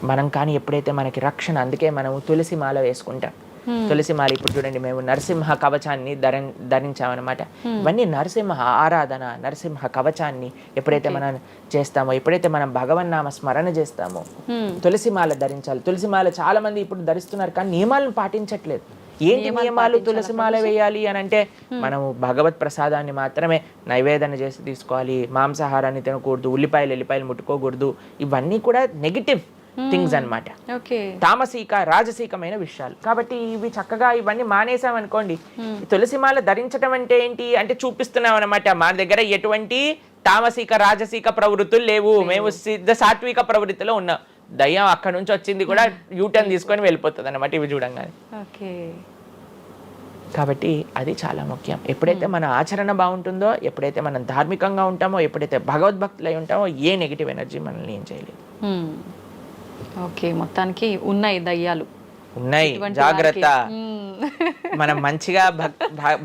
Speaker 2: మనం కానీ ఎప్పుడైతే మనకి రక్షణ, అందుకే మనం తులసి మాల వేసుకుంటాం. తులసి మాల ఇప్పుడు చూడండి, మేము నరసింహ కవచాన్ని ధరించామన్నమాట. ఇవన్నీ నరసింహ ఆరాధన, నరసింహ కవచాన్ని ఎప్పుడైతే మనం చేస్తామో, ఎప్పుడైతే మనం భగవన్నామ స్మరణ చేస్తామో, తులసి మాల ధరించాలి. తులసి మాల చాలా మంది ఇప్పుడు ధరిస్తున్నారు, కానీ నియమాలను పాటించట్లేదు. ఏంటి నియమాలు? తులసి మాల వేయాలి అని అంటే మనము భగవత్ ప్రసాదాన్ని మాత్రమే నైవేదన చేసి తీసుకోవాలి, మాంసాహారాన్ని తినకూడదు, ఎల్లిపాయలు ముట్టుకోకూడదు. ఇవన్నీ కూడా నెగిటివ్ థింగ్స్ అన్నమాట, తామసిక రాజసీకమైన విషయాలు. కాబట్టి ఇవి చక్కగా ఇవన్నీ మానేసామనుకోండి. తులసిమాల ధరించడం అంటే ఏంటి అంటే చూపిస్తున్నాం అనమాట, మన దగ్గర ఎటువంటి తామసిక రాజసీక ప్రవృత్తులు లేవు, మేము సిద్ధ సాత్విక ప్రవృత్తిలో ఉన్నాం. దయ్యం అక్కడ నుంచి వచ్చింది కూడా యూటర్న్ తీసుకొని వెళ్ళిపోతుంది అన్నమాట ఇవి చూడంగానే. కాబట్టి అది చాలా ముఖ్యం. ఎప్పుడైతే మన ఆచరణ బాగుంటుందో, ఎప్పుడైతే మనం ధార్మికంగా ఉంటామో, ఎప్పుడైతే భగవద్భక్తులై ఉంటామో, ఏ నెగిటివ్ ఎనర్జీ మనల్ని ఏం చేయలేదు.
Speaker 1: ఓకే, మొత్తానికి ఉన్నాయి దయ్యాలు,
Speaker 2: ఉన్నాయి, జాగ్రత్త. మనం మంచిగా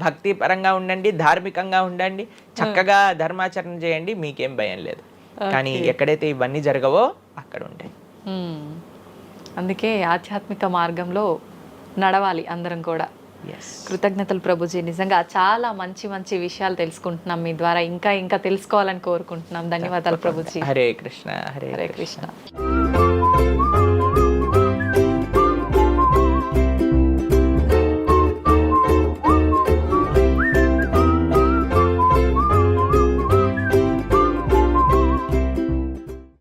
Speaker 2: భక్తి పరంగా ఉండండి, ధార్మికంగా ఉండండి, చక్కగా ధర్మాచరణ చేయండి, మీకేం భయం లేదు. కానీ ఎక్కడైతే ఇవన్నీ జరగవో అక్కడ ఉంటాయి.
Speaker 1: అందుకే ఆధ్యాత్మిక మార్గంలో నడవాలి అందరం కూడా.
Speaker 2: ఎస్.
Speaker 1: కృతజ్ఞతలు ప్రభుజీ, నిజంగా చాలా మంచి మంచి విషయాలు తెలుసుకుంటున్నాం మీ ద్వారా. ఇంకా ఇంకా తెలుసుకోవాలని కోరుకుంటున్నాం. ధన్యవాదాలు ప్రభుజీ.
Speaker 2: హరే కృష్ణ. హరే
Speaker 1: హరే
Speaker 2: కృష్ణ.
Speaker 1: కృష్ణ.